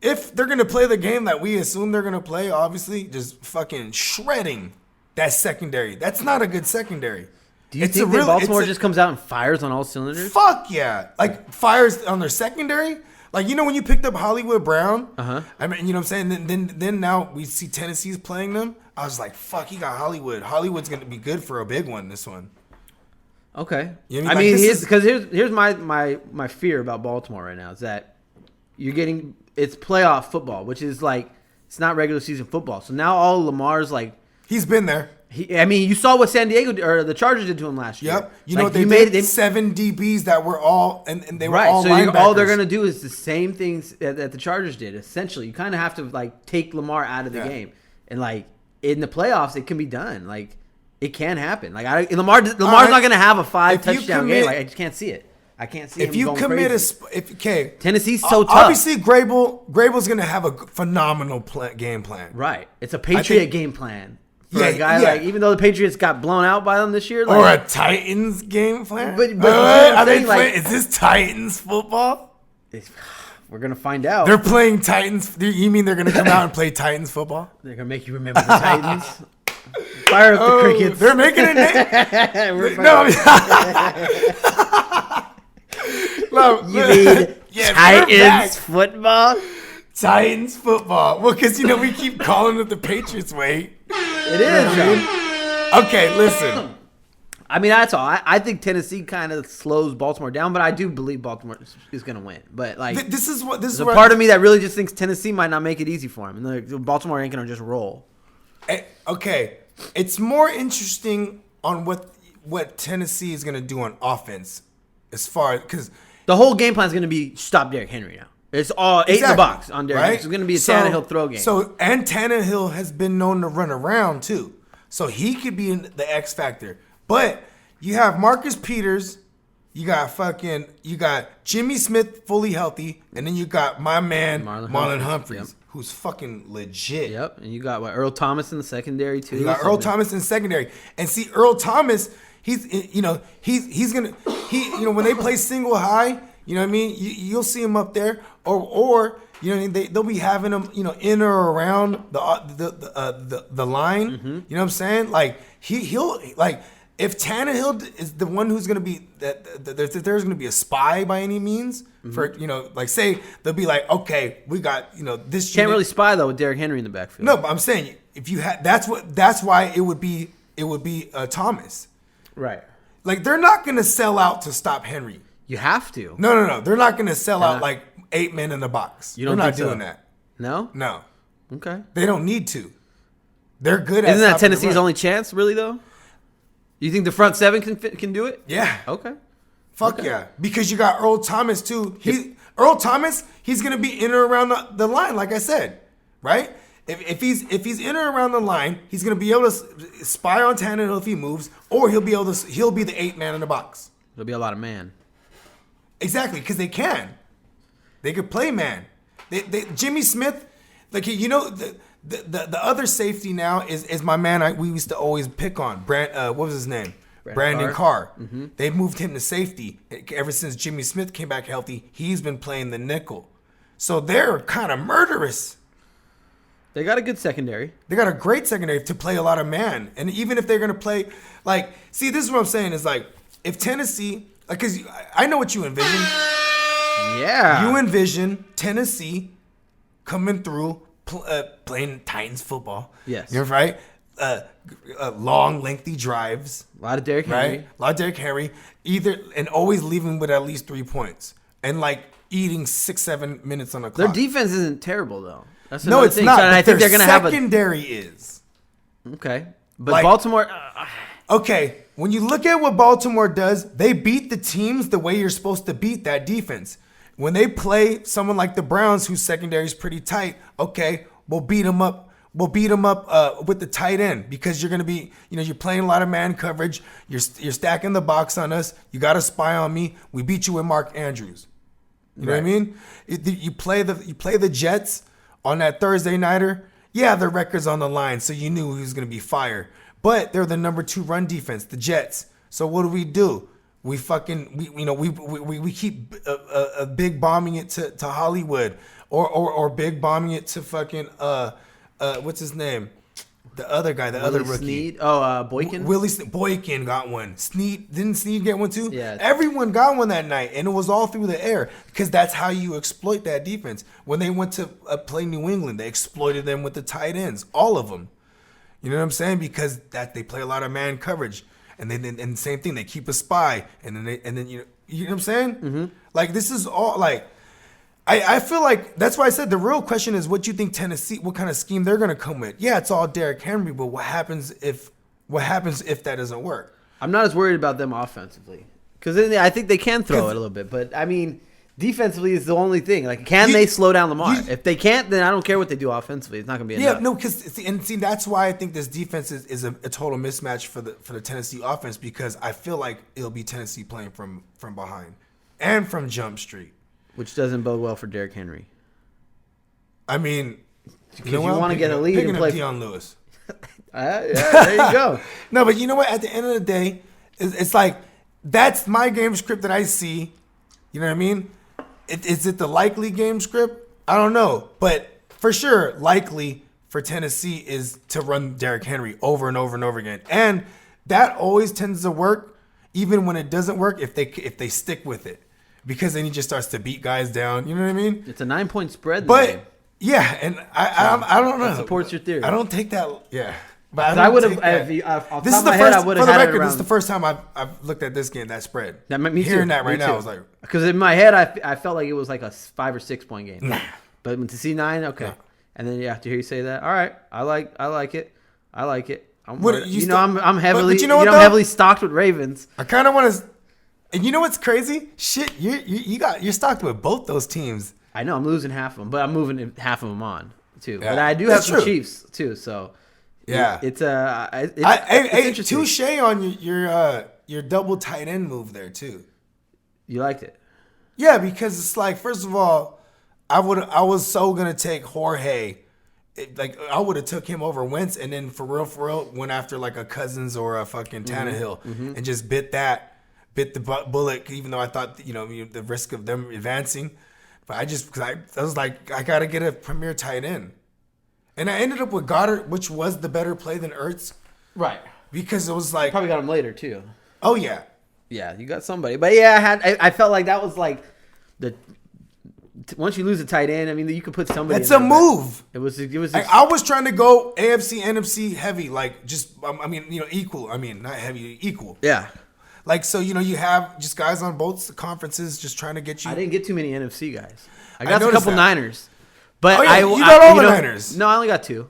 if they're gonna play the game that we assume they're gonna play, obviously, just fucking shredding that secondary. That's not a good secondary. Do you think that Baltimore just comes out and fires on all cylinders? Fuck yeah. Like, fires on their secondary. Like, when you picked up Hollywood Brown, I mean, you know what I'm saying? Then now we see Tennessee's playing them. I was like, fuck, he got Hollywood. Hollywood's going to be good for a big one, this one. Okay. You know what I mean? Here's my fear about Baltimore right now is that it's playoff football, which is like, it's not regular season football. So now all Lamar's like. He's been there. You saw what San Diego or the Chargers did to him last year. Yep. You know what they did? 7 DBs that were all and they were all linebackers. All they're gonna do is the same things that the Chargers did. Essentially, you kind of have to like take Lamar out of the game, and like in the playoffs, it can be done. Like it can happen. Like Lamar's not gonna have a 5 touchdown game. Like I just can't see it. I can't see if you commit Tennessee's so tough. Obviously, Grable's gonna have a phenomenal game plan. Right. It's a Patriot game plan. For a guy like, even though the Patriots got blown out by them this year, like, or a Titans game plan. But is this Titans football? We're gonna find out. They're playing Titans. You mean they're gonna come out and play Titans football? They're gonna make you remember the Titans. Fire up the crickets. They're making it. You mean Titans football? Titans football. Well, because we keep calling it the Patriots way. It is. Okay, listen. I mean, that's all. I think Tennessee kind of slows Baltimore down, but I do believe Baltimore is going to win. But like, this is a part of me that really just thinks Tennessee might not make it easy for him, and Baltimore ain't going to just roll. Okay, it's more interesting on what Tennessee is going to do on offense, as far because the whole game plan is going to be stop Derrick Henry now. It's all 8 in the box on Derrick. Right? It's going to be a Tannehill throw game. And Tannehill has been known to run around too, so he could be in the X factor. But you have Marcus Peters, you got Jimmy Smith fully healthy, and then you got my man Marlon Humphreys, who's fucking legit. Yep, and you got Earl Thomas in the secondary too. You got Earl Thomas in the secondary, and see Earl Thomas, he's gonna when they play single high. You know what I mean? You'll see him up there, or they'll be having him in or around the line. Mm-hmm. You know what I'm saying? Like he'll like if Tannehill is the one who's going to be that there's going to be a spy by any means for like say they'll be like, okay, we got this. Can't really spy though with Derrick Henry in the backfield. No, but I'm saying if you had that's why it would be Thomas. Right. Like they're not going to sell out to stop Henry. You have to. No. They're not going to sell out like 8 men in the box. They're not doing that. No? No. Okay. They don't need to. They're good at Isn't that Tennessee's only chance, really, though? You think the front seven can do it? Yeah. Okay. Fuck yeah. Because you got Earl Thomas, too. Earl Thomas, he's going to be in or around the line, like I said. Right? If he's in or around the line, he's going to be able to spy on Tannehill if he moves, or he'll be the 8 man in the box. There'll be a lot of man. Exactly, because they can. They could play man. Jimmy Smith, like the other safety now is my man. We used to always pick on what was his name? Brandon Carr. Mm-hmm. They moved him to safety ever since Jimmy Smith came back healthy. He's been playing the nickel, so they're kind of murderous. They got a good secondary. They got a great secondary to play a lot of man, and even if they're gonna play, see, this is what I'm saying is if Tennessee, because I know what you envision. Yeah. You envision Tennessee coming through, playing Titans football. Yes. You're right. Long, lengthy drives. A lot of Derrick Henry. Right? A lot of Derrick Henry. And always leaving with at least 3 points. And eating 6-7 minutes on the clock. Their defense isn't terrible, though. That's no, it's thing. not. So I think they're going to have secondary is. Okay. But Baltimore. Okay. When you look at what Baltimore does, they beat the teams the way you're supposed to beat that defense. When they play someone like the Browns, whose secondary is pretty tight, okay, we'll beat them up. We'll beat them up with the tight end because you're going to be, you're playing a lot of man coverage. You're stacking the box on us. You got to spy on me. We beat you with Mark Andrews. You know what I mean? You play the Jets on that Thursday nighter. Yeah, their record's on the line, so you knew he was going to be fired. But they're the number 2 run defense, the Jets. So what do? We keep big bombing it to Hollywood or big bombing it to fucking what's his name? The other guy, other rookie. Snead? Oh, Boykin? Boykin got one. Didn't Snead get one too? Yeah. Everyone got one that night, and it was all through the air because that's how you exploit that defense. When they went to play New England, they exploited them with the tight ends, all of them. You know what I'm saying? Because they play a lot of man coverage. And then same thing, they keep a spy, and then you know what I'm saying? Mm-hmm. This is all I feel like that's why I said the real question is what you think Tennessee, what kind of scheme they're gonna come with. Yeah, it's all Derrick Henry, but what happens if that doesn't work? I'm not as worried about them offensively because I think they can throw it a little bit, but I mean. Defensively is the only thing. Can they slow down Lamar? If they can't, then I don't care what they do offensively. It's not going to be enough. Yeah, no, because that's why I think this defense is a total mismatch for the Tennessee offense because I feel like it'll be Tennessee playing from behind and from jump street, which doesn't bode well for Derrick Henry. I mean, you want to get a lead and play Deion Lewis. Yeah, there you go. No, but you know what? At the end of the day, it's that's my game script that I see. You know what I mean? Is it the likely game script? I don't know. But for sure, likely for Tennessee is to run Derrick Henry over and over and over again. And that always tends to work, even when it doesn't work, if they stick with it. Because then he just starts to beat guys down. You know what I mean? It's a 9-point spread. But, yeah, and I don't know. That supports your theory. I don't take that. Yeah. But I would have. This is the first. For the record, this is the first time I've looked at this game that spread. That me hearing too. that right now, I was like, because in my head I felt like it was like a 5 or 6 point game. Nah. But to see 9, okay. Nah. And then after hear you say that, all right, I like it. I'm heavily. I'm heavily stocked with Ravens. I kind of want to. And you know what's crazy? Shit, you're stocked with both those teams. I know I'm losing half of them, but I'm moving half of them on too. Yeah. But I do have some Chiefs too, so. Yeah, it's interesting. Touche on your double tight end move there too. You liked it, yeah, because it's first of all, I was so gonna take Jorge, I would have took him over Wentz, and then for real went after a Cousins or a fucking Tannehill and just bit the bullet, even though I thought the risk of them advancing, but I was like I gotta get a premier tight end. And I ended up with Goddard, which was the better play than Ertz. Right. because it was like Probably got him later too. Oh yeah. Yeah, you got somebody. But yeah, I felt like that was like once you lose a tight end, I mean, you could put somebody. That's a move. It was. Like, I was trying to go AFC, NFC heavy, like just I mean, equal. I mean, not heavy, equal. Yeah. Like, so you have just guys on both conferences just trying to get you. I didn't get too many NFC guys. I got a couple that. Niners, but you got all the Niners. No, I only got 2.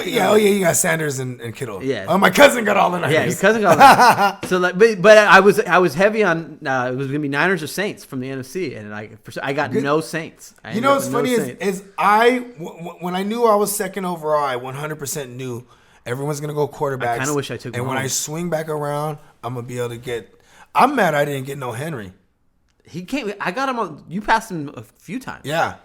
You got Sanders and Kittle. Yeah. Oh, my cousin got all the Niners. Yeah, your cousin got all the So like, but I was heavy on it was gonna be Niners or Saints from the NFC, and I got no Saints. You know what's funny is when I knew I was second overall, I 100% knew everyone's gonna go quarterbacks. I kind of wish I took. And when I swing back around, I'm gonna be able to get. I'm mad I didn't get no Henry. He came. I got him on. You passed him a few times. Yeah.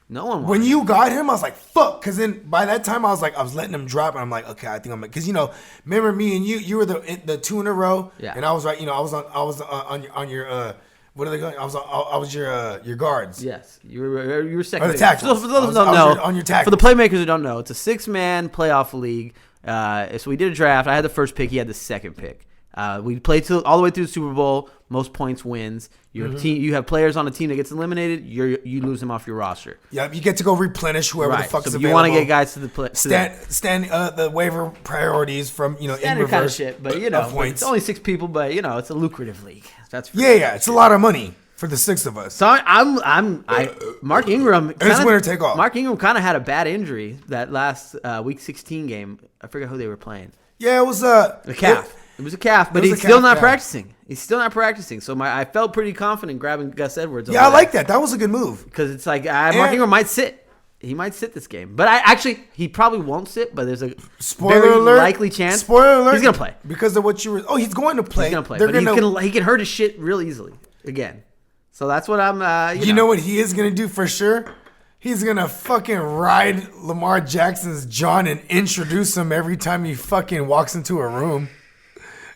No one. When you got him, I was like, "Fuck!" Because then by that time, I was letting him drop, and I'm like, "Okay, I think I'm." Because remember me and you were the 2 in a row, yeah. And I was right. I was on your what are they going? I was your guards. Yes, you were second. Or the tackles. So for those who don't know, on your tackles. For the playmakers who don't know, it's a 6-man playoff league. So we did a draft. I had the first pick. He had the second pick. We played all the way through the Super Bowl. Most points wins. Your team. You have players on a team that gets eliminated. You lose them off your roster. Yeah, you get to go replenish whoever the fuck's available. You want to get guys to the play. The waiver priorities from in reverse kind of shit, but points. It's only 6 people, but it's a lucrative league. That's it's a lot of money for the 6 of us. So Mark Ingram. It's winner take all. Mark Ingram kind of had a bad injury that last Week 16 game. I forget who they were playing. Yeah, it was a calf. It was a calf, but he's still not practicing. He's still not practicing. So I felt pretty confident grabbing Gus Edwards. Yeah, I like that. That was a good move. Because it's like Mark Ingram might sit. He might sit this game. But he probably won't sit, but there's a very likely chance. Spoiler alert. He's going to play. Because of what you were... Oh, he's going to play. He's going to play. But he can hurt his shit real easily again. So that's what I'm... You know what he is going to do for sure? He's going to fucking ride Lamar Jackson's John and introduce him every time he fucking walks into a room.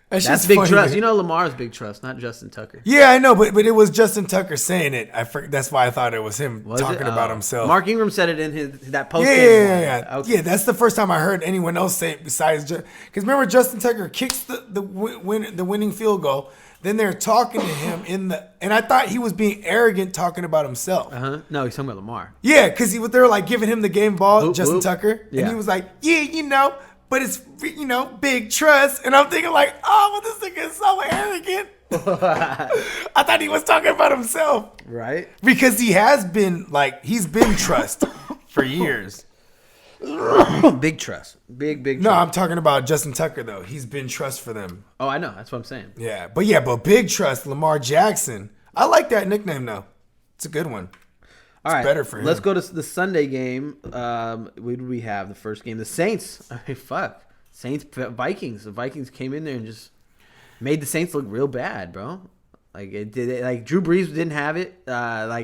That's big trust. Lamar's big trust, not Justin Tucker. Yeah, I know, but it was Justin Tucker saying it. That's why I thought it was him talking about himself. Mark Ingram said it in that post. Yeah. Okay. Yeah, that's the first time I heard anyone else say it besides because remember Justin Tucker kicks the winning field goal. Then they're talking to him and I thought he was being arrogant talking about himself. No, he's talking about Lamar. Yeah, because they were like giving him the game ball, Justin Tucker, and he was like, yeah, but it's, big trust. And I'm thinking like, oh, well, this nigga is so arrogant. I thought he was talking about himself. Right. Because he's been trust for years. Big trust. Big trust. No, I'm talking about Justin Tucker, though. He's been trust for them. Oh, I know. That's what I'm saying. Yeah, but big trust, Lamar Jackson. I like that nickname, though. It's a good one. All right, better for him. Let's go to the Sunday game. What did we have? The first game, the Saints. Saints Vikings. The Vikings came in there and just made the Saints look real bad, bro. Like Drew Brees didn't have it.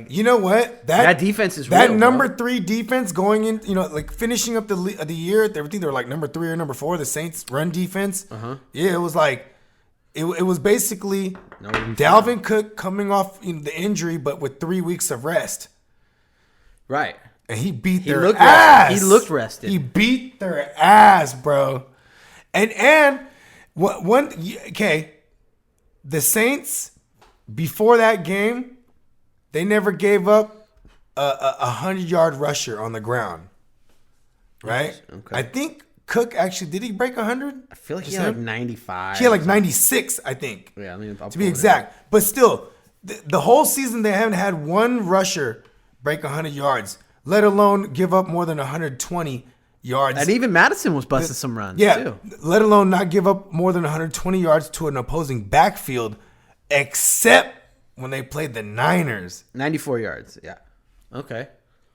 You know what? That defense is real, that number 3 defense going in. Finishing up the year. I think they were like number 3 or number 4. The Saints run defense. Yeah, it was like it was basically Dalvin Cook coming off the injury, but with 3 weeks of rest. Right. And he beat their ass. He looked rested. He beat their ass, bro. And the Saints before that game, they never gave up a 100-yard rusher on the ground. Right? Okay. I think Cook actually did he break 100? I feel like he had like 95. He had like 96, I think. Yeah, to be exact. But still, the whole season they haven't had one rusher break 100 yards, let alone give up more than 120 yards. And even Madison was busting some runs, too. Let alone not give up more than 120 yards to an opposing backfield, except when they played the Niners. 94 yards, yeah. Okay.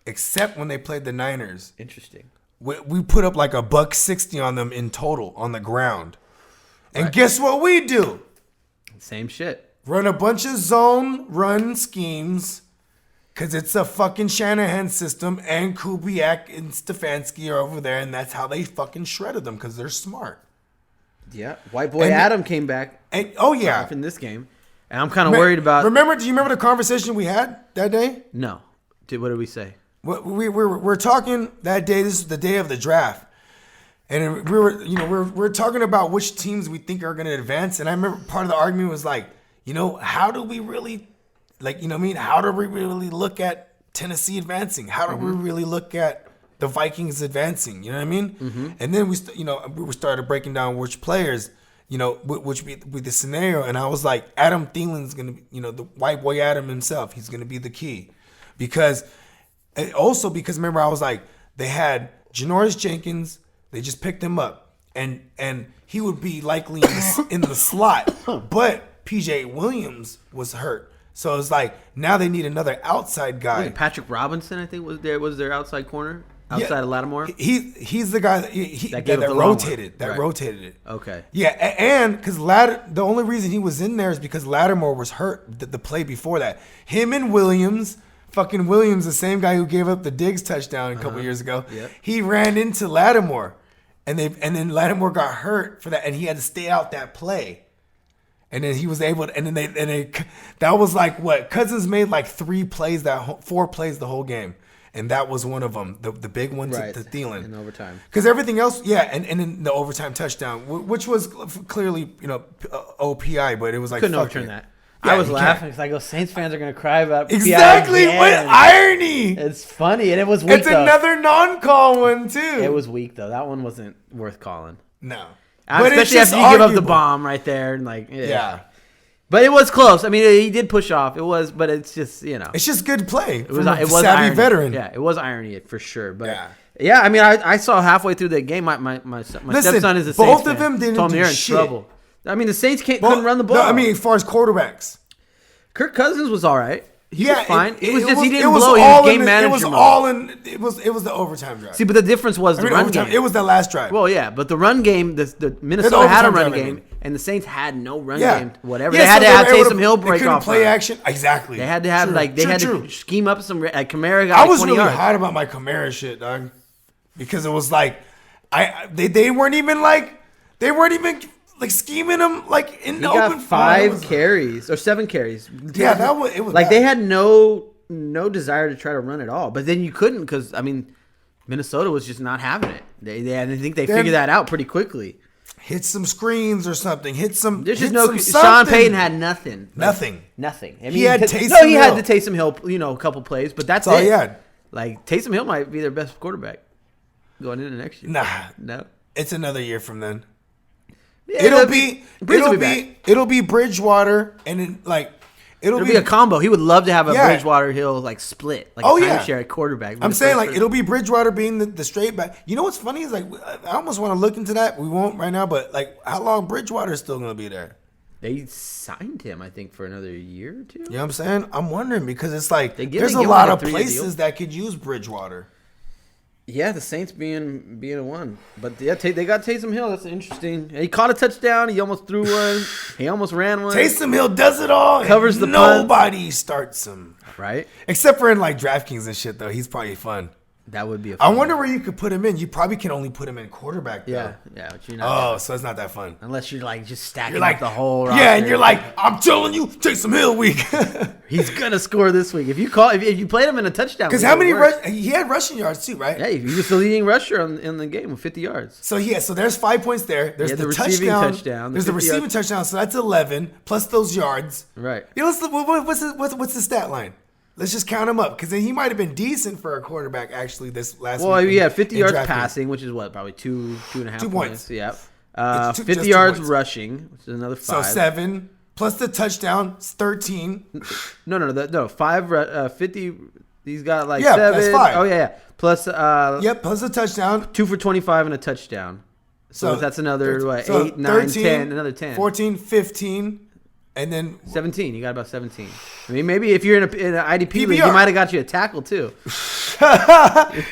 Except when they played the Niners. Interesting. We put up like $160 on them in total on the ground. And guess what we do? Same shit. Run a bunch of zone run schemes. Because it's a fucking Shanahan system, and Kubiak and Stefanski are over there, and that's how they fucking shredded them, because they're smart. Yeah. White boy Adam came back. In this game. And I'm kind of worried about... Do you remember the conversation we had that day? No. What did we say? We're talking that day. This is the day of the draft. And we're talking about which teams we think are going to advance. And I remember part of the argument was like, how do we really, how do we really look at Tennessee advancing? How do we really look at the Vikings advancing? You know what I mean? Mm-hmm. And then we started breaking down which players, which be the scenario. And I was like, Adam Thielen's going to be, the white boy Adam himself. He's going to be the key. Because remember, I was like, they had Janoris Jenkins. They just picked him up. And he would be likely in the slot. But PJ Williams was hurt. So it's like, now they need another outside guy. Patrick Robinson, I think, was their outside corner. Outside of Lattimore? He's the guy that rotated. Rotated it. Okay. Yeah, and because the only reason he was in there is because Lattimore was hurt the play before that. Him and Williams, fucking Williams, the same guy who gave up the Diggs touchdown a couple years ago, he ran into Lattimore. And then Lattimore got hurt for that, and he had to stay out that play. And then he was able to, and then that was like what? Cousins made like 4 plays the whole game. And that was one of them, the big one to Thielen. In overtime. Because everything else, and then the overtime touchdown, which was clearly, OPI, but it was like, couldn't overturn that. Yeah, I was laughing because I go, Saints fans are going to cry about exactly PI what irony. It's funny, and it was weak. It's another non-call one too. It was weak though. That one wasn't worth calling. No, but especially after you give up the bomb right there, and yeah. But it was close. I mean, he did push off. It was, but it's just it's just good play. It was savvy irony. veteran. Yeah, it was irony for sure. But yeah, I mean, I saw halfway through the game. My stepson is a Saints both fan. of them didn't told me do they're in shit. trouble. I mean, the Saints couldn't run the ball. No, I mean, as far as quarterbacks, Kirk Cousins was all right. He was fine. It was just he didn't blow. He was game manager. It was all in. It was the overtime drive. See, but the difference was the run game. It was the last drive. Well, yeah, but the run game, the Minnesota had a run game, and the Saints had no run game. Whatever they had to have Taysom Hill break off. Play action exactly. They had to have to scheme up some. Kamara got. I was really hot about my Kamara shit, dog, because it was like they weren't even scheming him in the open. He got 5 carries or 7 carries. Yeah, it was like they had no desire to try to run at all. But then you couldn't because Minnesota was just not having it. I think they figured that out pretty quickly. Hit some screens or something. Hit some. There's just no. Sean Payton had nothing. Nothing. I mean, he had Taysom Hill. He had the Taysom Hill. A couple plays, but that's all it. he had. Like Taysom Hill might be their best quarterback going into next year. Nah, no. It's another year from then. Yeah, it'll be Bridgewater and then it'll be a combo. He would love to have a Bridgewater Hill split, a timeshare quarterback. I'm saying it'll be Bridgewater being the straight back. You know what's funny is I almost want to look into that. We won't right now, but how long Bridgewater is still gonna be there? They signed him, I think, for another year or 2. You know what I'm saying? I'm wondering because it's there's a lot of places that could use Bridgewater. Yeah, the Saints being a one. But yeah, they got Taysom Hill. That's interesting. He caught a touchdown. He almost threw one. He almost ran one. Taysom Hill does it all. Covers the nobody starts him. Right? Except for in DraftKings and shit, though. He's probably fun. That would be I wonder where you could put him in. You probably can only put him in quarterback, though. Yeah. But you're not so it's not that fun. Unless you're just stacking up the whole roster. Yeah, and you're I'm telling you, Taysom Hill week. He's gonna score this week. If you played him in a touchdown. Because how many he had rushing yards too, right? Yeah, he was the leading rusher in the game with 50 yards. So so there's 5 points there. There's the receiving touchdown. There's the receiving touchdown, so that's 11 plus those yards. Right. What's the stat line? Let's just count him up because then he might have been decent for a quarterback actually this last week. Well, yeah, 50 yards passing, which is probably 2.5 2 points. Yeah. 50 yards rushing, which is another 5. So 7 plus the touchdown is 13. No. 50. He's got 7. That's 5. Oh yeah. Plus plus the touchdown. 2 for 25 and a touchdown. So that's another 8, 9, 13, 10, another 10. 14, 15. And then 17. You got about 17. I mean, maybe if you're in an IDP league, he might have got you a tackle too.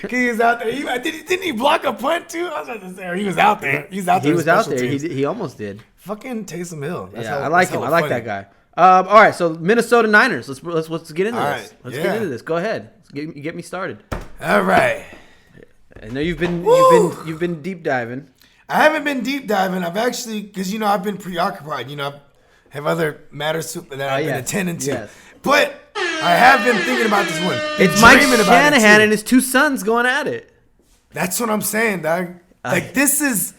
He was out there. Didn't he block a punt too? I was about to say, he was out there. He was out there. He almost did. Fucking Taysom Hill. I like him. I like that guy. All right, so Minnesota Niners. Let's get into this. Let's get into this. Go ahead. Get me started. All right. I know you've been deep diving. I haven't been deep diving. I've actually because I've been preoccupied. Have other matters that I've been attending to. Yes. But I have been thinking about this one. It's Mike Shanahan and his 2 sons going at it. That's what I'm saying, dog. Like, this is...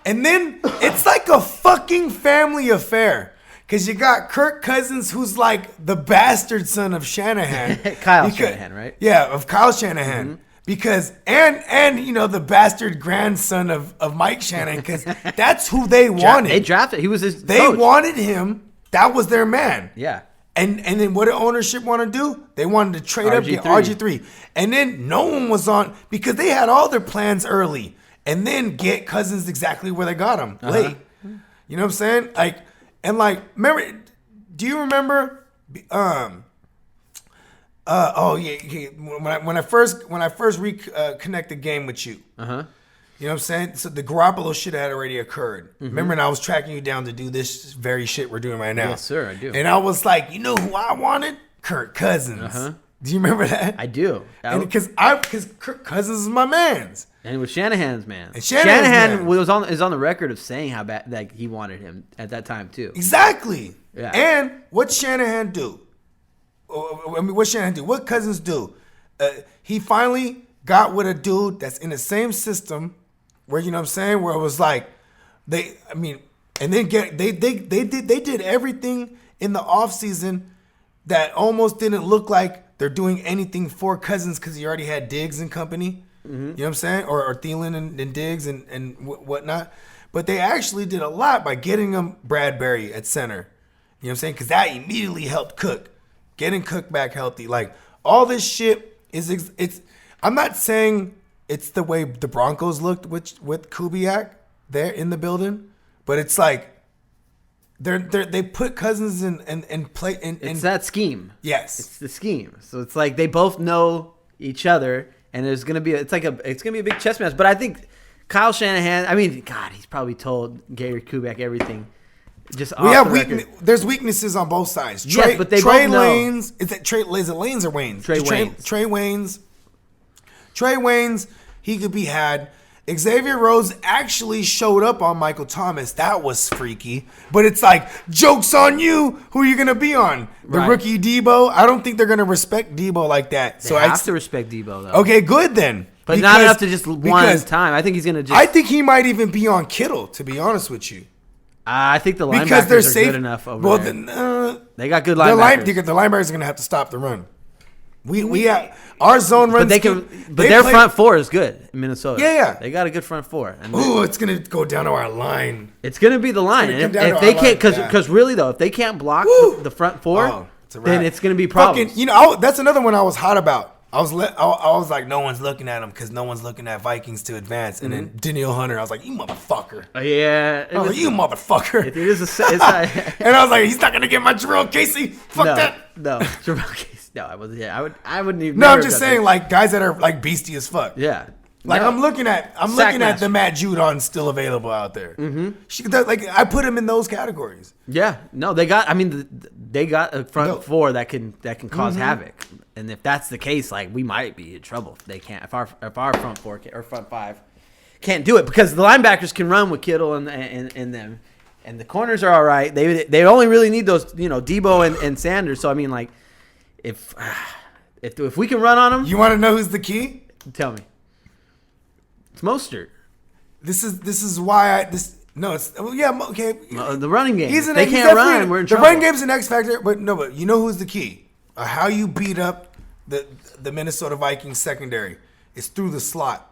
And then it's like a fucking family affair. Because you got Kirk Cousins, who's like the bastard son of Shanahan. Shanahan, right? Yeah, of Kyle Shanahan. Mm-hmm. Because, and you know, the bastard grandson of Mike Shanahan. Because that's who they wanted. They drafted. He was his They coach. wanted him. That was their man. Yeah. And then what did ownership want to do? They wanted to trade up, get RG3. And then no one was on, because they had all their plans early. And then get Cousins exactly where they got him, late. You know what I'm saying? Like, and like, remember, do you remember, when I first reconnect the game with you, you know what I'm saying? So the Garoppolo shit had already occurred. Remember, and I was tracking you down to do this very shit we're doing right now. Yes, sir, I do. And I was like, you know who I wanted? Kirk Cousins. Do you remember that? I do. Because Kirk Cousins is my man's. And it was Shanahan's man. And Shanahan is on the record of saying how bad like he wanted him at that time too. Exactly. Yeah. And what Shanahan do? I mean, what Shanahan do? What Cousins do? He finally got with a dude that's in the same system, where, you know what I'm saying, where it was like they did everything in the offseason that almost didn't look like they're doing anything for Cousins, because he already had Diggs and company. You know what I'm saying? Or Thielen and Diggs and whatnot. But they actually did a lot by getting him Bradbury at center. You know what I'm saying? Because that immediately helped Cook. Getting Cook back healthy. Like, all this shit it's I'm not saying it's the way the Broncos looked with Kubiak there in the building, but it's like they put Cousins in play. It's that scheme. Yes. It's the scheme. So it's like they both know each other. And there's gonna be a big chess match. But I think Kyle Shanahan, I mean, God, he's probably told Gary Kubiak everything. Just there's weaknesses on both sides. Yes, but they both know. Is it Lanes or Waynes? Trey Waynes. Trey Waynes, he could be had. Xavier Rhodes actually showed up on Michael Thomas. That was freaky. But it's like, joke's on you. Who are you going to be on? The rookie Debo? I don't think they're going to respect Debo like that. They have to respect Debo, though. Okay, good then. But not enough to just one time. I think he's going to just... I think he might even be on Kittle, to be honest with you. I think the linebackers are good enough over there. They got good linebackers. The linebackers are going to have to stop the run. We have our zone runs. But their front four is good in Minnesota. Yeah. They got a good front four. Ooh, it's gonna go down to our line. It's gonna be the line. And if they can't, because really though, if they can't block the front four, then it's gonna be problems. That's another one I was hot about. I was like, no one's looking at him because no one's looking at Vikings to advance. And then Danielle Hunter, I was like, you motherfucker. Yeah. You motherfucker. It is and I was like, he's not gonna get my Jerome Casey. Fuck that. No, Jerome Casey. No, I wasn't. Yeah, I wouldn't even. No, I'm just saying, like, guys that are like beastie as fuck. Yeah. Like, I'm looking at the Matt Judon still available out there. I put him in those categories. Yeah. No, they got a front four that can cause havoc. And if that's the case, like, we might be in trouble if they can't. If our front four or front five can't do it, because the linebackers can run with Kittle and them, and the corners are all right. They only really need those, Debo and Sanders. So I mean, like, if we can run on them, you want to know who's the key? Tell me. It's Mostert. This is why it's okay. The running game. They can't run. We're in trouble. The running game's an X factor, but you know who's the key? How you beat up the Minnesota Vikings secondary? It's through the slot.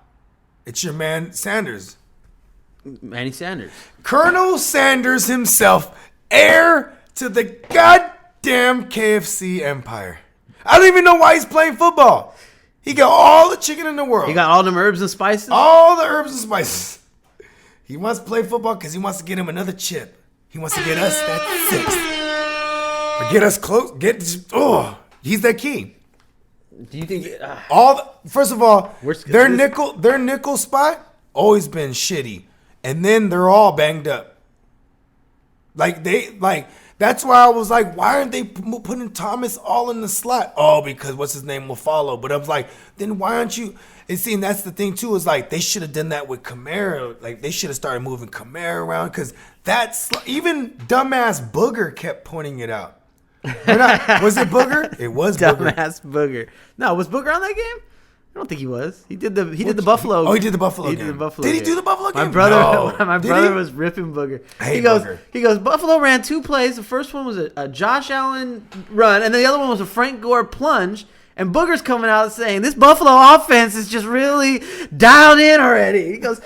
It's your man Sanders. Manny Sanders. Colonel Sanders himself, heir to the goddamn KFC empire. I don't even know why he's playing football. He got all the chicken in the world. He got all them herbs and spices? All the herbs and spices. He wants to play football because he wants to get him another chip. He wants to get us that sixth. Or get us close. He's that key. Do you think first of all, their nickel spot always been shitty, and then they're all banged up. That's why I was like, why aren't they putting Thomas all in the slot? Oh, because what's his name will follow. But I was like, then why aren't you? And see, and that's the thing too, is like they should have done that with Kamara. Like they should have started moving Kamara around, because even dumbass Booger kept pointing it out. Was it Booger? It was Dumbass Booger. No, was Booger on that game? I don't think he was. He did the Buffalo. Oh, he did the Buffalo game. Did the Buffalo Did he game. do the Buffalo game? My brother, No. my brother was ripping Booger. Booger. He goes, Buffalo ran 2 plays. The first one was a Josh Allen run, and then the other one was a Frank Gore plunge. And Booger's coming out saying, this Buffalo offense is just really dialed in already. He goes,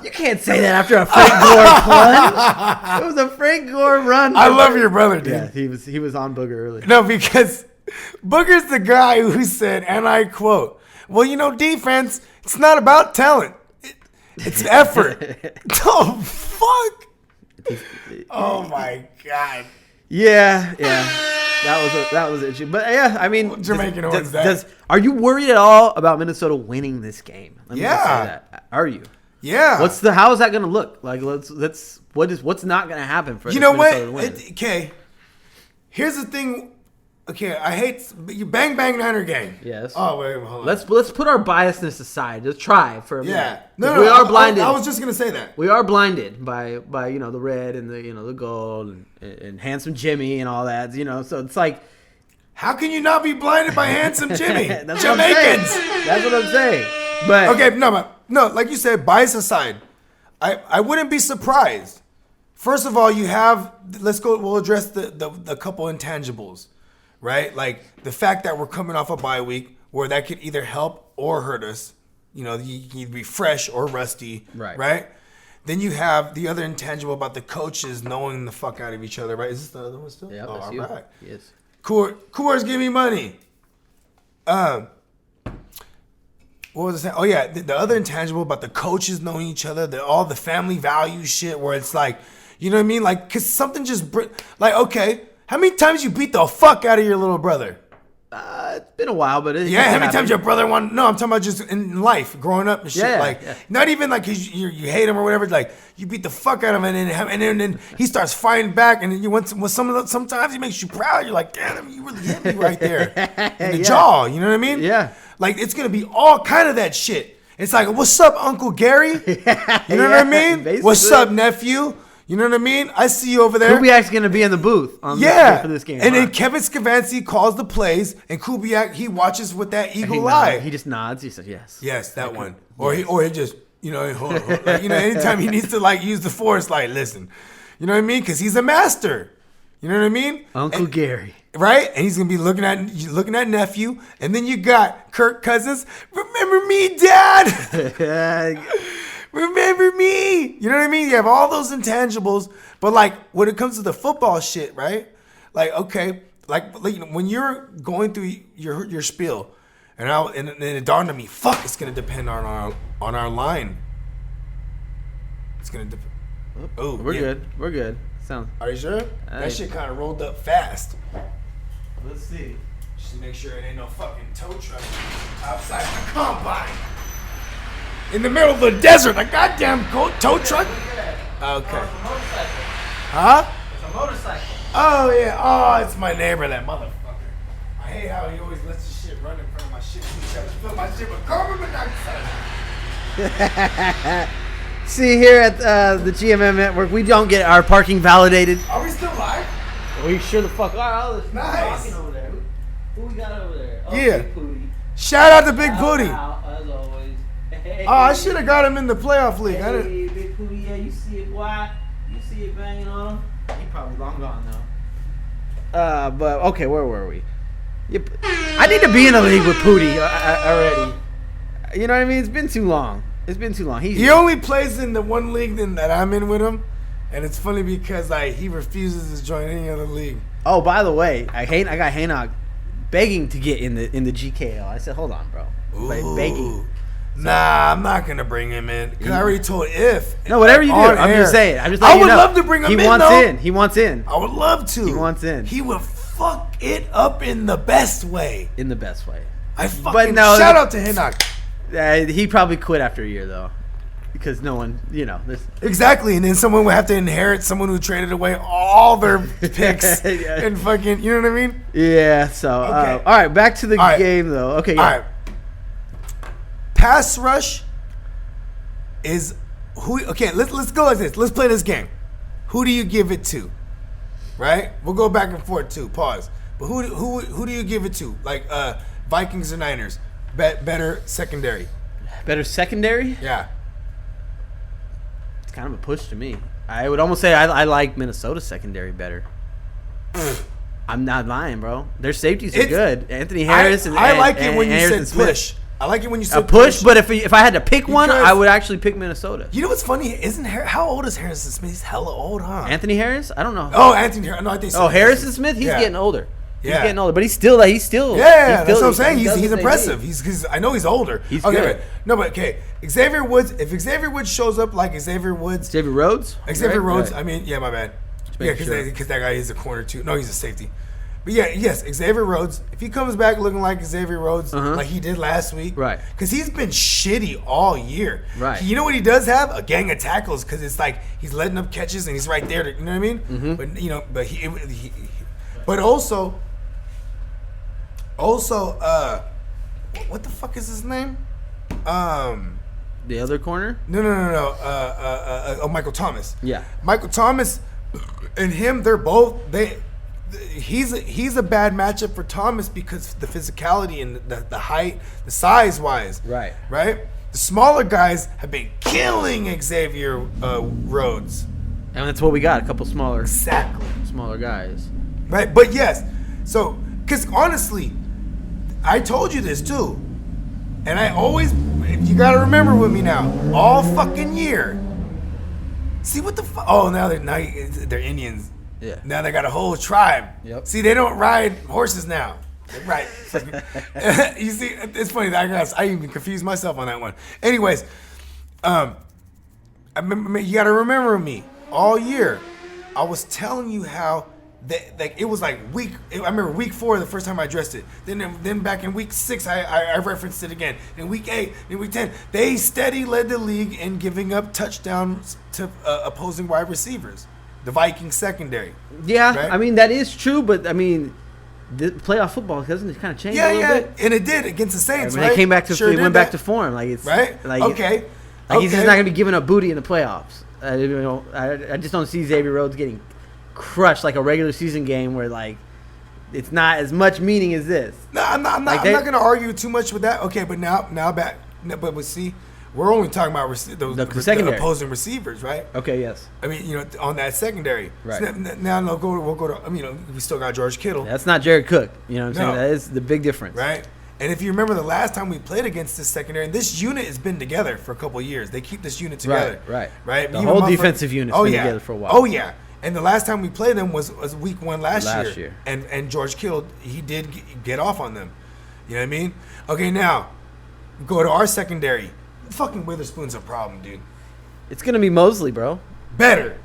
you can't say that after a Frank Gore plunge. It was a Frank Gore run. I love your brother, dude. Yeah, he was on Booger early. No, because Booger's the guy who said, and I quote, well, defense, it's not about talent. It's effort. Oh, fuck. Oh, my God. Yeah. That was an issue. But, yeah, I mean. Jamaican wins that. Are you worried at all about Minnesota winning this game? Let me just say that. Are you? Yeah. How is that going to look? Like, what's not going to happen for Minnesota to win? Okay. Here's the thing. Okay, I hate you bang Niner gang. Yes. Oh wait, hold on. Let's put our biasness aside. Just try for a minute. Yeah. No, we are blinded. I was just gonna say that. We are blinded by the red and the gold and handsome Jimmy and all that. So it's like, how can you not be blinded by handsome Jimmy? That's Jamaicans. That's what I'm saying. But okay, no, like you said, bias aside, I wouldn't be surprised. First of all, we'll address the couple intangibles. Right? Like the fact that we're coming off a bye week where that could either help or hurt us. You can be fresh or rusty. Right? Then you have the other intangible about the coaches knowing the fuck out of each other, right? Is this the other one still? Yeah, all right. Yes. Coors, give me money. What was I saying? Oh, yeah. The other intangible about the coaches knowing each other, all the family value shit where it's like, you know what I mean? Like, because something just, okay. How many times you beat the fuck out of your little brother? It's been a while, but how many times your brother won? No, I'm talking about just in life, growing up and shit. Not even like because you hate him or whatever. Like you beat the fuck out of him, and then he starts fighting back, and then you went sometimes he makes you proud. You're like, damn, you really hit me right there in the jaw. You know what I mean? Yeah. Like it's gonna be all kind of that shit. It's like, what's up, Uncle Gary? You know what I mean? Basically. What's up, nephew? You know what I mean? I see you over there. Kubiak's going to be in the booth for this game. And then Kevin Skavanski calls the plays, and Kubiak, he watches with that eagle eye. He just nods. He says, yes. Yes, that one. Or he just, anytime he needs to, use the force, listen. You know what I mean? Because he's a master. You know what I mean? Uncle Gary. Right? And he's going to be looking at nephew. And then you got Kirk Cousins. Remember me, Dad? Remember me. You know what I mean? You have all those intangibles. But, when it comes to the football shit, right? Okay. When you're going through your spiel, and it dawned on me, fuck, it's going to depend on our line. It's going to depend. Oh, we're good. We're good. Are you sure? That shit kind of rolled up fast. Let's see. Just make sure it ain't no fucking tow truck outside the combine. In the middle of the desert, a goddamn tow truck? Okay. Huh? It's a motorcycle. Oh, yeah. Oh, it's my neighbor, that motherfucker. I hate how he always lets the shit run in front of my shit. He tries to fill my shit with carbon monoxide. See, here at the GMM Network, we don't get our parking validated. Are we still live? We sure the fuck are. Oh, nice. Over there. Who we got over there? Oh, yeah. Big Pooty. Shout out to Big Pooty. As always. Hey, oh, I should have got him in the playoff league. Hey, Big Pooty, yeah, you see it, boy. You see it banging on him. He probably long gone though. But okay, where were we? I need to be in a league with Pooty already. You know what I mean? It's been too long. He only plays in the one league that I'm in with him, and it's funny because he refuses to join any other league. Oh, by the way, I got Haynock begging to get in the GKL. I said, hold on, bro. Begging. Nah, I'm not gonna bring him in. Cause I already told if. No, whatever you do, I'm just saying. I would love to bring him in. He wants in. I would love to. He wants in. He would fuck it up in the best way. Shout out to Hinnock. He probably quit after a year though, because no one, Exactly, and then someone would have to inherit someone who traded away all their picks and fucking, you know what I mean? Yeah. So, okay. All right, back to the game though. Okay. Yeah. All right. Pass rush is who? Okay, let's go like this. Let's play this game. Who do you give it to? Right? We'll go back and forth too. Pause. But who do you give it to? Vikings or Niners? better secondary. Better secondary? Yeah. It's kind of a push to me. I would almost say I like Minnesota's secondary better. I'm not lying, bro. Their safeties are good. Anthony Harris I like it when you said push. I like it when you said push. But if I had to pick one, I would actually pick Minnesota. You know what's funny? How old is Harrison Smith? He's hella old, huh? Anthony Harris? I don't know. Oh, Anthony Harris. No, I think so. Oh, Harrison Smith? He's getting older. He's getting older, but he's still. Yeah, that's what I'm saying. He's impressive. I know he's older. He's good. But, no, but Xavier Woods. If Xavier Woods shows up like Xavier Rhodes. Xavier Rhodes. Right. I mean, yeah, my bad. Yeah, because that guy is a corner too. No, he's a safety. But yes, Xavier Rhodes. If he comes back looking like Xavier Rhodes, like he did last week, right? Because he's been shitty all year, right? You know what he does have? A gang of tackles, because it's like he's letting up catches and he's right there. You know what I mean? Mm-hmm. But but also, what the fuck is his name? The other corner? No. Michael Thomas. Yeah, Michael Thomas and him. He's a bad matchup for Thomas because the physicality and the height, the size wise. Right. The smaller guys have been killing Xavier Rhodes. And that's what we got. A couple smaller guys. Right. But yes. So, because honestly, I told you this too. And I always, you got to remember with me now, all fucking year. See what the fuck? Oh, now they're Indians. Yeah. Now they got a whole tribe. Yep. See, they don't ride horses now. They ride. You see, it's funny. I even confused myself on that one. Anyways, you got to remember me. All year, I was telling you how it was like I remember week 4 the first time I addressed it. Then back in week 6, I referenced it again. In week 8, in week 10, they steady led the league in giving up touchdowns to opposing wide receivers. The Vikings secondary. Yeah, right? I mean, that is true, but I mean, the playoff football doesn't it kind of change a little bit? And it did against the Saints, right? They came back they went back to form. Like it's right. Okay. He's just not gonna be giving up booty in the playoffs. I just don't see Xavier Rhodes getting crushed like a regular season game where like it's not as much meaning as this. No, I'm not gonna argue too much with that. Okay, but now back. But we see. We're only talking about the opposing receivers, right? Okay, yes. I mean, on that secondary. Right. So now we'll go to. I mean, we still got George Kittle. That's not Jared Cook. You know what I'm saying? That is the big difference. Right. And if you remember the last time we played against this secondary, and this unit has been together for a couple of years. They keep this unit together. Right. The even whole defensive unit's been together for a while. Oh, yeah. And the last time we played them was week 1 last year. And George Kittle, he did get off on them. You know what I mean? Okay, now, go to our secondary. Fucking Witherspoon's a problem, dude. It's gonna be Mosley, bro. Better.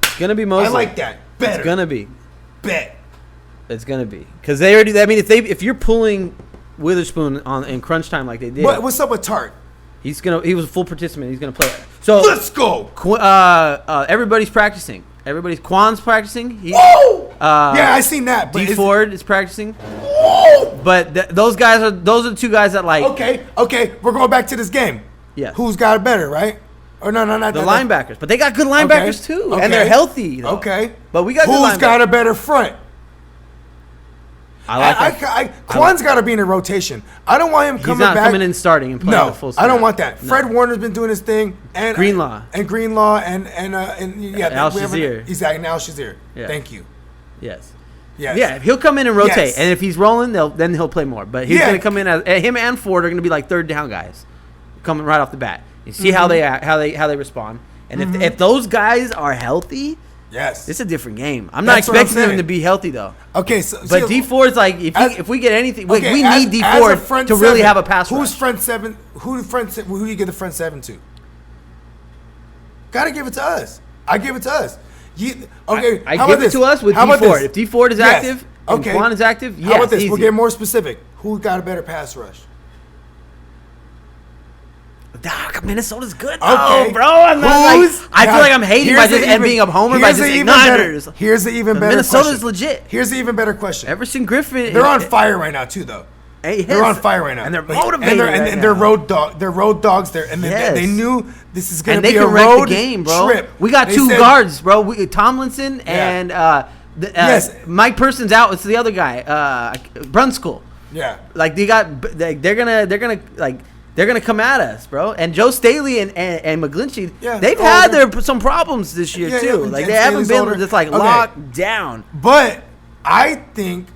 It's gonna be Mosley. I like that. Better. It's gonna be. Bet. It's gonna be because they already. I mean, if you're pulling Witherspoon in crunch time like they did, what's up with Tart? He was a full participant. He's gonna play. So let's go. Everybody's practicing. Quan's practicing. Whoa! Yeah, I seen that. D Ford is practicing. Whoa! But those are the two guys that like. Okay. We're going back to this game. Yeah. Who's got it better, right? Or no, not the linebackers. But they got good linebackers too, and they're healthy. Though. Okay. But we got who's got a better front? Quan's got to be in a rotation. I don't want him coming back. He's not coming in starting and playing the full snap. I don't want that. No. Fred Warner's been doing his thing, and Greenlaw and Al Shazier. Exactly, Al Shazier. Yeah. Thank you. Yes. Yes. Yeah, he'll come in and rotate, and if he's rolling, then he'll play more. But he's going to come in as him and Ford are going to be like third down guys, coming right off the bat. You see how they act, how they respond, and if those guys are healthy, yes, it's a different game. I'm not expecting them to be healthy though. Okay, but D Ford's like if we get anything, we need D Ford to really have a pass rush. Who's front seven? Who do you give the front 7 to? Gotta give it to us. I give it to us. I give it to us with D Ford. If D Ford is active, and Quan is active, yes. How about this? Easy. We'll get more specific. Who got a better pass rush? Minnesota's good, though, bro. I feel like I'm hating by just being a homer by just Niners. Here's the even better Minnesota's legit. Here's the even better question. Everson Griffin. They're on fire right now, too, though. They're on fire right now. And they're motivated. And they're road dogs there. And they knew this is going to be a road game, bro. Trip. We got two guards, bro. Tomlinson and Mike Person's out. It's the other guy, Brunskill. Yeah. Like they're gonna come at us, bro. And Joe Staley and McGlinchey, they've had some problems this year too. Like they haven't been just like locked down. But I think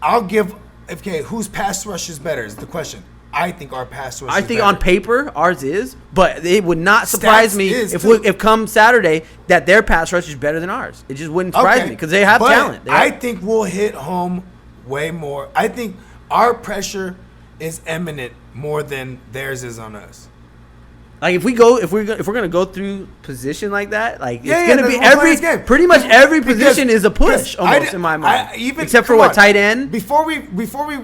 I'll give. Okay, whose pass rush is better is the question. I think our pass rush. I think on paper ours is, but it would not surprise me if come Saturday that their pass rush is better than ours. It just wouldn't surprise me because they have talent. I think we'll hit home way more. I think our pressure is eminent more than theirs is on us. Like if we're gonna go through position like that, like it's gonna be pretty much every position is a push almost in my mind, except for tight end. Before we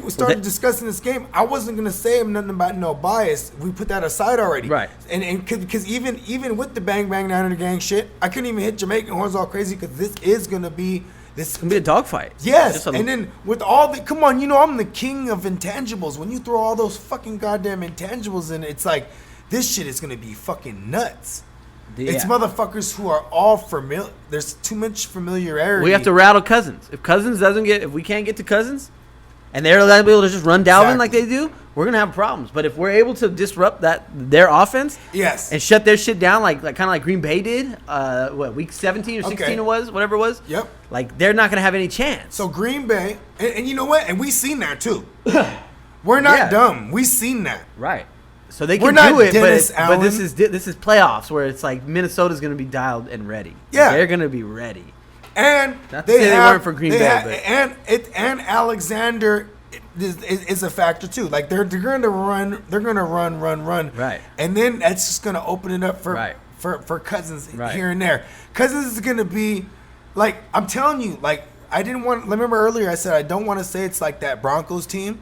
started discussing this game, I wasn't gonna say nothing about no bias. We put that aside already, right? And because even with the Bang Bang Niner Gang shit, I couldn't even hit Jamaican horns all crazy because this is gonna be. This can be a dogfight. Yes, and then with all the come on, I'm the king of intangibles. When you throw all those fucking goddamn intangibles in, it's like. This shit is gonna be fucking nuts. Yeah. It's motherfuckers who are all familiar. There's too much familiarity. We have to rattle Cousins. If we can't get to Cousins, and they're able to just run Dalvin like they do, we're gonna have problems. But if we're able to disrupt their offense, and shut their shit down like kind of like Green Bay did, week 17 or 16 it was, whatever it was. Yep. Like they're not gonna have any chance. So Green Bay, and you know what? And we seen that too. We're not dumb. We seen that. Right. So they can do it, but this is playoffs where it's like Minnesota's going to be dialed and ready. Yeah, they're going to be ready. And not to say they weren't for Green Bay, and Alexander is a factor too. Like they're going to run, right? And then that's just going to open it up for Cousins here and there. Cousins is going to be like I'm telling you, like I didn't want. Remember earlier I said I don't want to say it's like that Broncos team.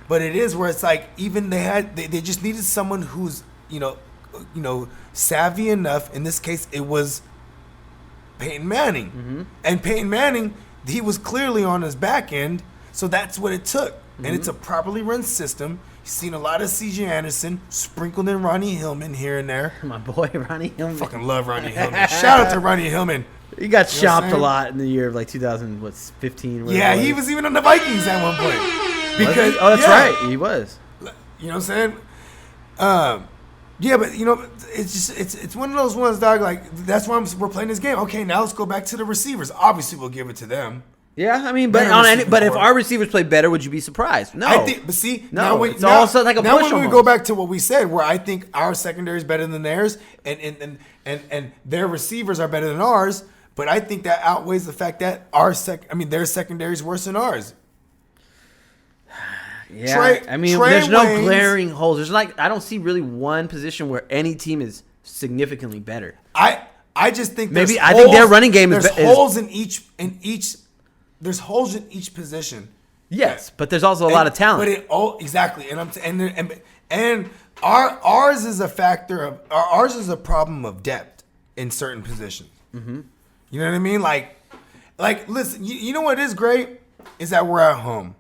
But it is where it's like even they just needed someone who's savvy enough. In this case, it was Peyton Manning, and Peyton Manning he was clearly on his back end, so that's what it took. And it's a properly run system. You've seen a lot of C.J. Anderson sprinkled in Ronnie Hillman here and there. My boy Ronnie Hillman, fucking love Ronnie Hillman. Shout out to Ronnie Hillman. He got shopped a lot in the year of like 2015. Yeah, he was even on the Vikings at one point. Because that's right, he was. You know what I'm saying? Yeah, but it's just it's one of those ones, dog. Like that's why we're playing this game. Okay, now let's go back to the receivers. Obviously, we'll give it to them. Yeah, I mean, but if our receivers play better, would you be surprised? No, I think. But see, no, it's also like a push. Now when we go back to what we said, where I think our secondary is better than theirs, and their receivers are better than ours, but I think that outweighs the fact that their secondary is worse than ours. Yeah, there's no glaring holes. There's I don't see really one position where any team is significantly better. I just think I think their running game is holes in each. There's holes in each position. Yes, but there's also a lot of talent. But exactly, and ours is a factor of ours is a problem of depth in certain positions. Mm-hmm. You know what I mean? Like listen, you know what is great is that we're at home.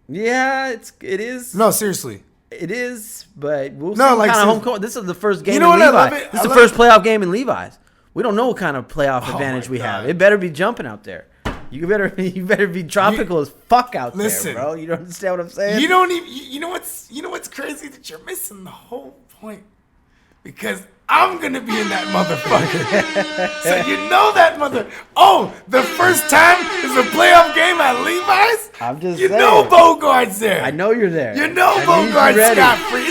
Yeah, it is. No, seriously. It is, but we'll see what kind of home court. This is the first game in Levi's. I love it. This is the first playoff game in Levi's. We don't know what kind of playoff advantage we have. It better be jumping out there. You better be tropical as fuck out there, bro. You don't understand what I'm saying? You don't even. You know what's crazy that you're missing the whole point because I'm gonna be in that motherfucker. So that the first time is a playoff game at Levi's. I'm just saying. Bogart's there. I know you're there. Bogart's scot free.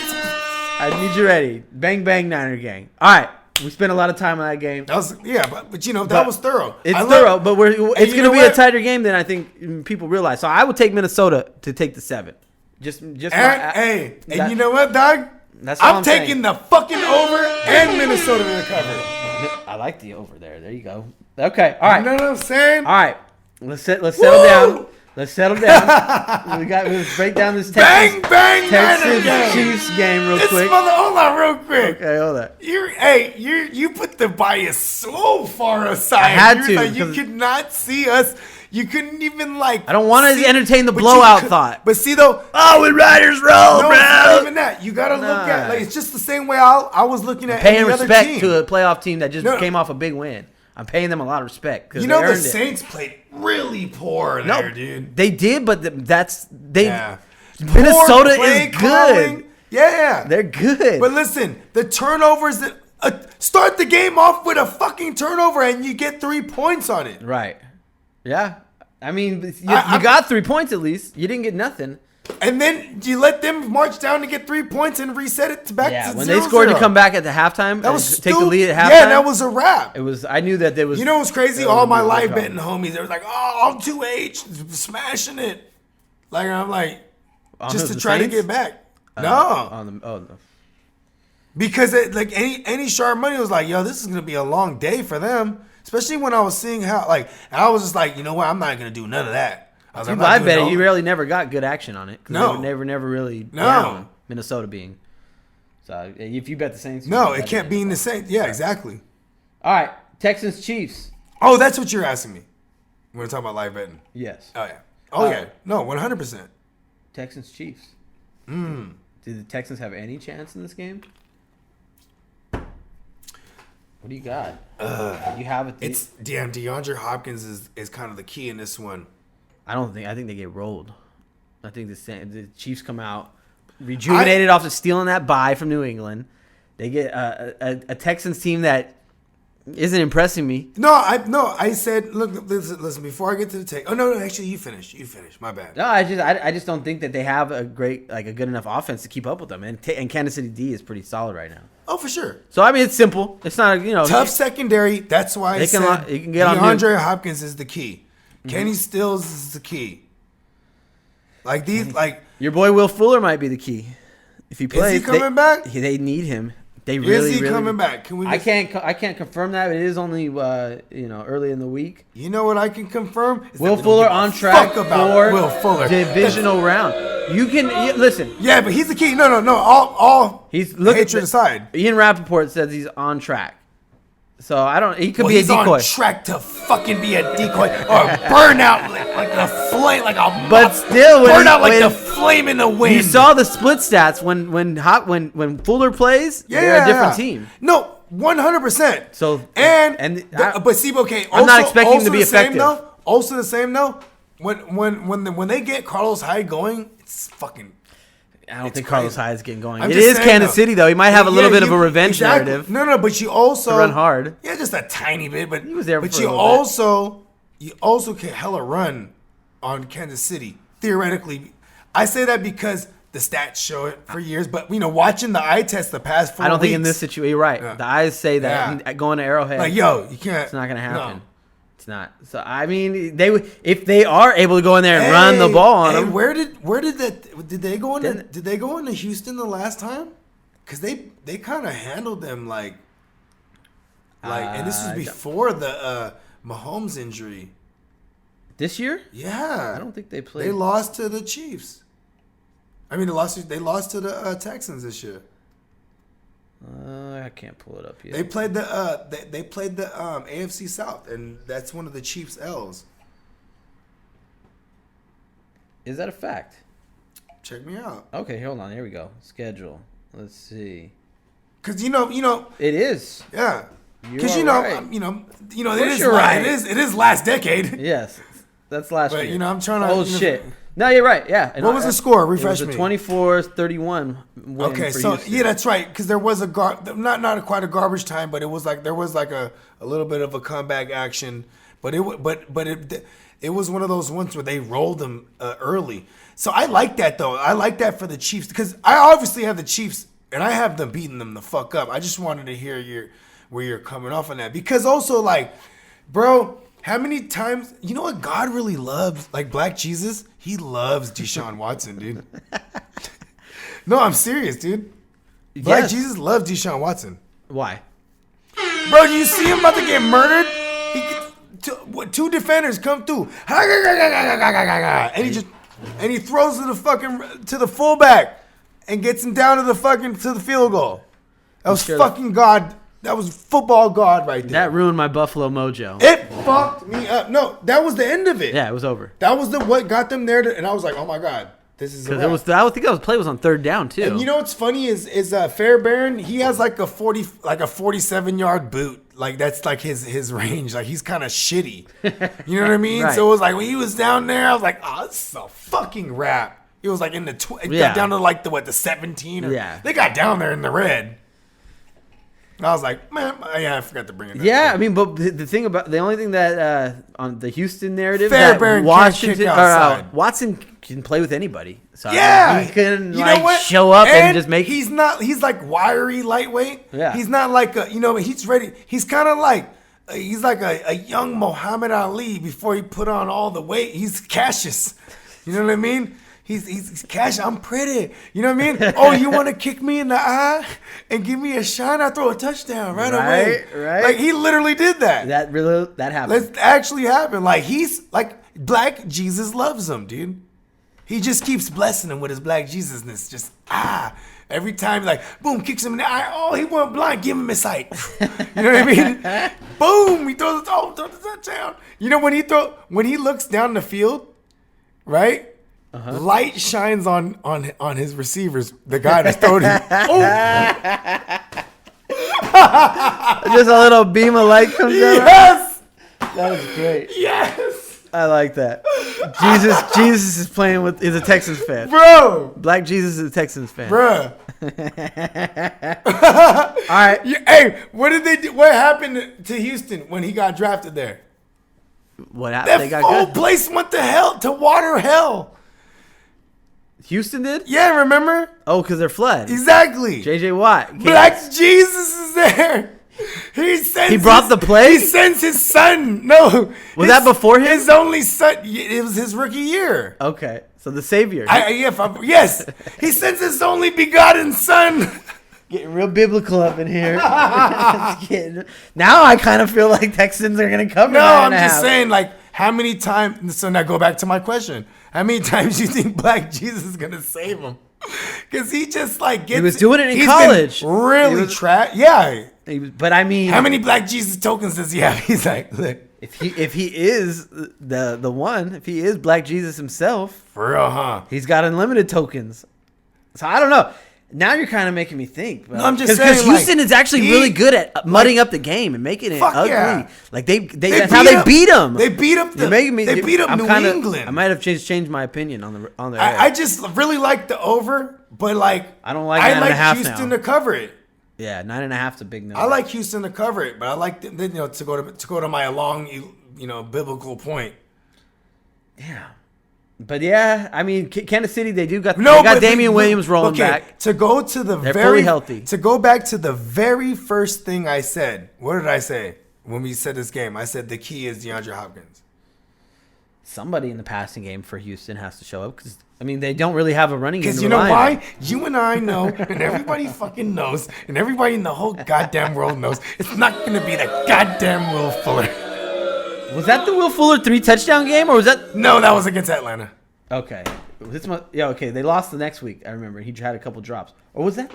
I need you ready. Bang bang Niner gang. All right. We spent a lot of time on that game. That was that was thorough. It's thorough, but it's going to be a tighter game than I think people realize. So I would take Minnesota to take the 7. And you know what, dog? I'm taking the fucking over and Minnesota to cover. I like the over there. There you go. Okay, all right. You know what I'm saying? All right, let's settle down. Let's settle down. Let's break down this Texas Chiefs game real quick. Hold on, real quick. Okay, hold on. You put the bias so far aside. I had to. You could not see us. You couldn't even I don't want to entertain the blowout thought. But see though, when Riders roll, no, bro. It's not even that. You gotta look at it's just the same way I was looking at paying any respect other team. to a playoff team that just came off a big win. I'm paying them a lot of respect. You know, the Saints played really poor there, dude. They did, but Yeah. Minnesota is good. Yeah. They're good. But listen, the turnovers that start the game off with a fucking turnover and you get 3 points on it. Right. Yeah. I mean, you got 3 points at least. You didn't get nothing. And then you let them march down to get 3 points and reset it back to 0-0. When they scored to come back at the halftime, that was take the lead at halftime. Yeah, that was a wrap. I knew that there was. You know what's crazy? All my live betting homies, they were like, "Oh, I'm 2H, smashing it." Like I'm like, just to try to get back. No. Because any sharp money was like, "Yo, this is gonna be a long day for them." Especially when I was seeing how I was just like, you know what? I'm not gonna do none of that. I bet it. You really never got good action on it. No, they were never really down, Minnesota being. So if you bet the Saints, it can't be in the Saints. Yeah, exactly. All right, Texans Chiefs. Oh, that's what you're asking me. We're talking about live betting. Yes. Oh yeah. Oh yeah. No, 100%. Texans Chiefs. Did the Texans have any chance in this game? What do you got? You have it. It's DeAndre Hopkins is kind of the key in this one. I think they get rolled. I think the Chiefs come out rejuvenated after stealing that bye from New England. They get a Texans team that isn't impressing me. I said, look, listen. Before I get to the take, no, actually, you finish. My bad. No, I just don't think that they have a good enough offense to keep up with them. And Kansas City D is pretty solid right now. Oh, for sure. So I mean, it's simple. It's not tough secondary. That's why I said you can get DeAndre Hopkins is the key. Kenny Stills is the key. Your boy Will Fuller might be the key. If he plays, is he coming back? They need him. Is he coming back? I can't confirm that. It is only early in the week. You know what I can confirm? Will Fuller on track for Will Fuller divisional round. You can listen. Yeah, but he's the key. No. All he's looking hatred aside. Ian Rappaport says he's on track. So I don't. He could be a decoy. He's on track to fucking be a decoy or burn out like a flame, like a. But still, burn out like the flame in the wind. You saw the split stats when Fuller plays. They're a different team. No, 100%. So but see, okay. I'm not expecting him to be effective. Also the same though. When they get Carlos Hyde going, it's fucking. I don't think Carlos Hyde is getting going. It is Kansas City, though. He might have a little bit of a revenge narrative. No, but you also to run hard. Yeah, just a tiny bit. But he was there. But you also can hella run on Kansas City theoretically. I say that because the stats show it for years. But watching the eye test the past 4 weeks. I don't think in this situation. You're right. Yeah. The eyes say that going to Arrowhead. Like you can't. It's not going to happen. No. It's not. So I mean, if they are able to go in there and run the ball on them. Did they go into Houston the last time? Because they kind of handled them like, and this was before the Mahomes injury. This year? Yeah, I don't think they played. They lost to the Chiefs. I mean, they lost to the Texans this year. I can't pull it up yet. They played the AFC South, and that's one of the Chiefs' L's. Is that a fact? Check me out. Okay, hold on. Here we go. Schedule. Let's see. Because you know. It is. Yeah. Because right. It is last decade. Yes, that's last year. But I'm trying to. Oh shit. No, you're right. Yeah. What was the score? Refresh me. It was a 24-31 win. Okay, for so Houston. Yeah, that's right. Because there was not quite a garbage time, but it was there was a little bit of a comeback action. But it was one of those ones where they rolled them early. So I like that though. I like that for the Chiefs because I obviously have the Chiefs and I have them beating them the fuck up. I just wanted to hear where you're coming off on that because also bro. How many times, you know what God really loves? Like Black Jesus, he loves Deshaun Watson, dude. No, I'm serious, dude. Black Jesus loves Deshaun Watson. Why? Bro, you see him about to get murdered? Two defenders come through. And he throws to the fullback and gets him down to the field goal. That was fucking God. That was football God right there. That ruined my Buffalo mojo. It fucked me up. No, that was the end of it. Yeah, it was over. That was what got them there. And I was like, oh my God. This is because I think that play was on third down too. And you know what's funny is Fairbairn. He has like a 47-yard boot. Like that's like his range. Like he's kind of shitty. You know what I mean? Right. So it was like when he was down there, I was like, oh, this is a fucking wrap. It was like in the got down to like the 17 or they got down there in the red. I was like, man, I forgot to bring it up. Yeah, I mean, but the only thing that on the Houston narrative, Fairbairn Watson can play with anybody. So yeah, he can show up and just make. He's like wiry, lightweight. Yeah, he's not like he's ready. He's kind of like he's like a young Muhammad Ali before he put on all the weight. He's Cassius. You know what I mean? He's Cash. I'm pretty. You know what I mean? Oh, you want to kick me in the eye and give me a shine? I throw a touchdown right away. Right. Like he literally did that. That happened. That actually happened. Like he's like Black Jesus loves him, dude. He just keeps blessing him with his Black Jesusness. Just every time like boom kicks him in the eye. Oh, he went blind. Give him his sight. You know what I mean? Boom. He throws the touchdown. You know when he looks down the field, right? Uh-huh. Light shines on his receivers. The guy that's throwing him. Just a little beam of light comes out. Yes, that is great. Yes, I like that. Jesus is playing with. Is a Texans fan, bro. Black Jesus is a Texans fan, bro. All right. Hey, what did they do? What happened to Houston when he got drafted there? What happened? That whole place went to water hell. Houston did? Yeah, remember? Oh, because they're flood. Exactly. J.J. Watt. Black Jesus is there. He brought the play? He sends his son. No. Was that before him? His only son. It was his rookie year. Okay. So the savior. Yes. He sends his only begotten son. Getting real biblical up in here. Now I kind of feel like Texans are going to cover. No, I'm just saying, like, how many times. So now go back to my question. How many times do you think Black Jesus is going to save him? Because he just, like, gets. He was doing it in college. Really trash. Yeah. But I mean. How many Black Jesus tokens does he have? He's like, look. If he is the one, if he is Black Jesus himself. For real, huh? He's got unlimited tokens. So I don't know. Now you're kind of making me think. No, I'm just saying, because Houston is actually really good at mudding up the game and making it ugly. Yeah. Like that's how they beat them. They beat up New England. I might have changed my opinion on the. I just really like the over, but like I don't like 9.5 Houston to cover it. Yeah, 9.5 is a big number. I like Houston to cover it, but I like to go to my long biblical point. Yeah. But yeah, I mean, Kansas City, they got Damian Williams rolling back. To go to they're fully healthy. To go back to the very first thing I said. What did I say when we said this game? I said the key is DeAndre Hopkins. Somebody in the passing game for Houston has to show up because I mean they don't really have a running game. Because you know why? You and I know, and everybody fucking knows, and everybody in the whole goddamn world knows. It's not going to be that goddamn Will Fuller. Was that the Will Fuller 3-touchdown game, or was that? No, that was against Atlanta. Okay, okay. They lost the next week. I remember he had a couple drops. Or was that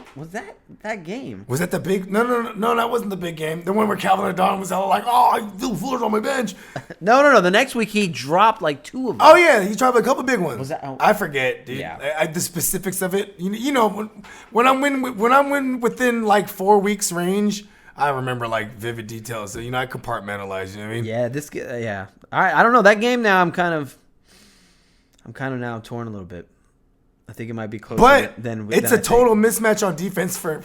game? Was that the big? No. That wasn't the big game. The one where Calvin O'Donnell was all like, "Oh, Will Fuller's on my bench." No. The next week he dropped like 2 of them. Oh yeah, he dropped a couple big ones. Was that? I forget, dude. Yeah. The specifics of it. You know, when I'm within like 4 weeks range. I remember like vivid details. So, I compartmentalize. You know what I mean? Yeah, yeah. All right, I don't know that game now. I'm kind of now torn a little bit. I think it might be closer than it's a total mismatch on defense for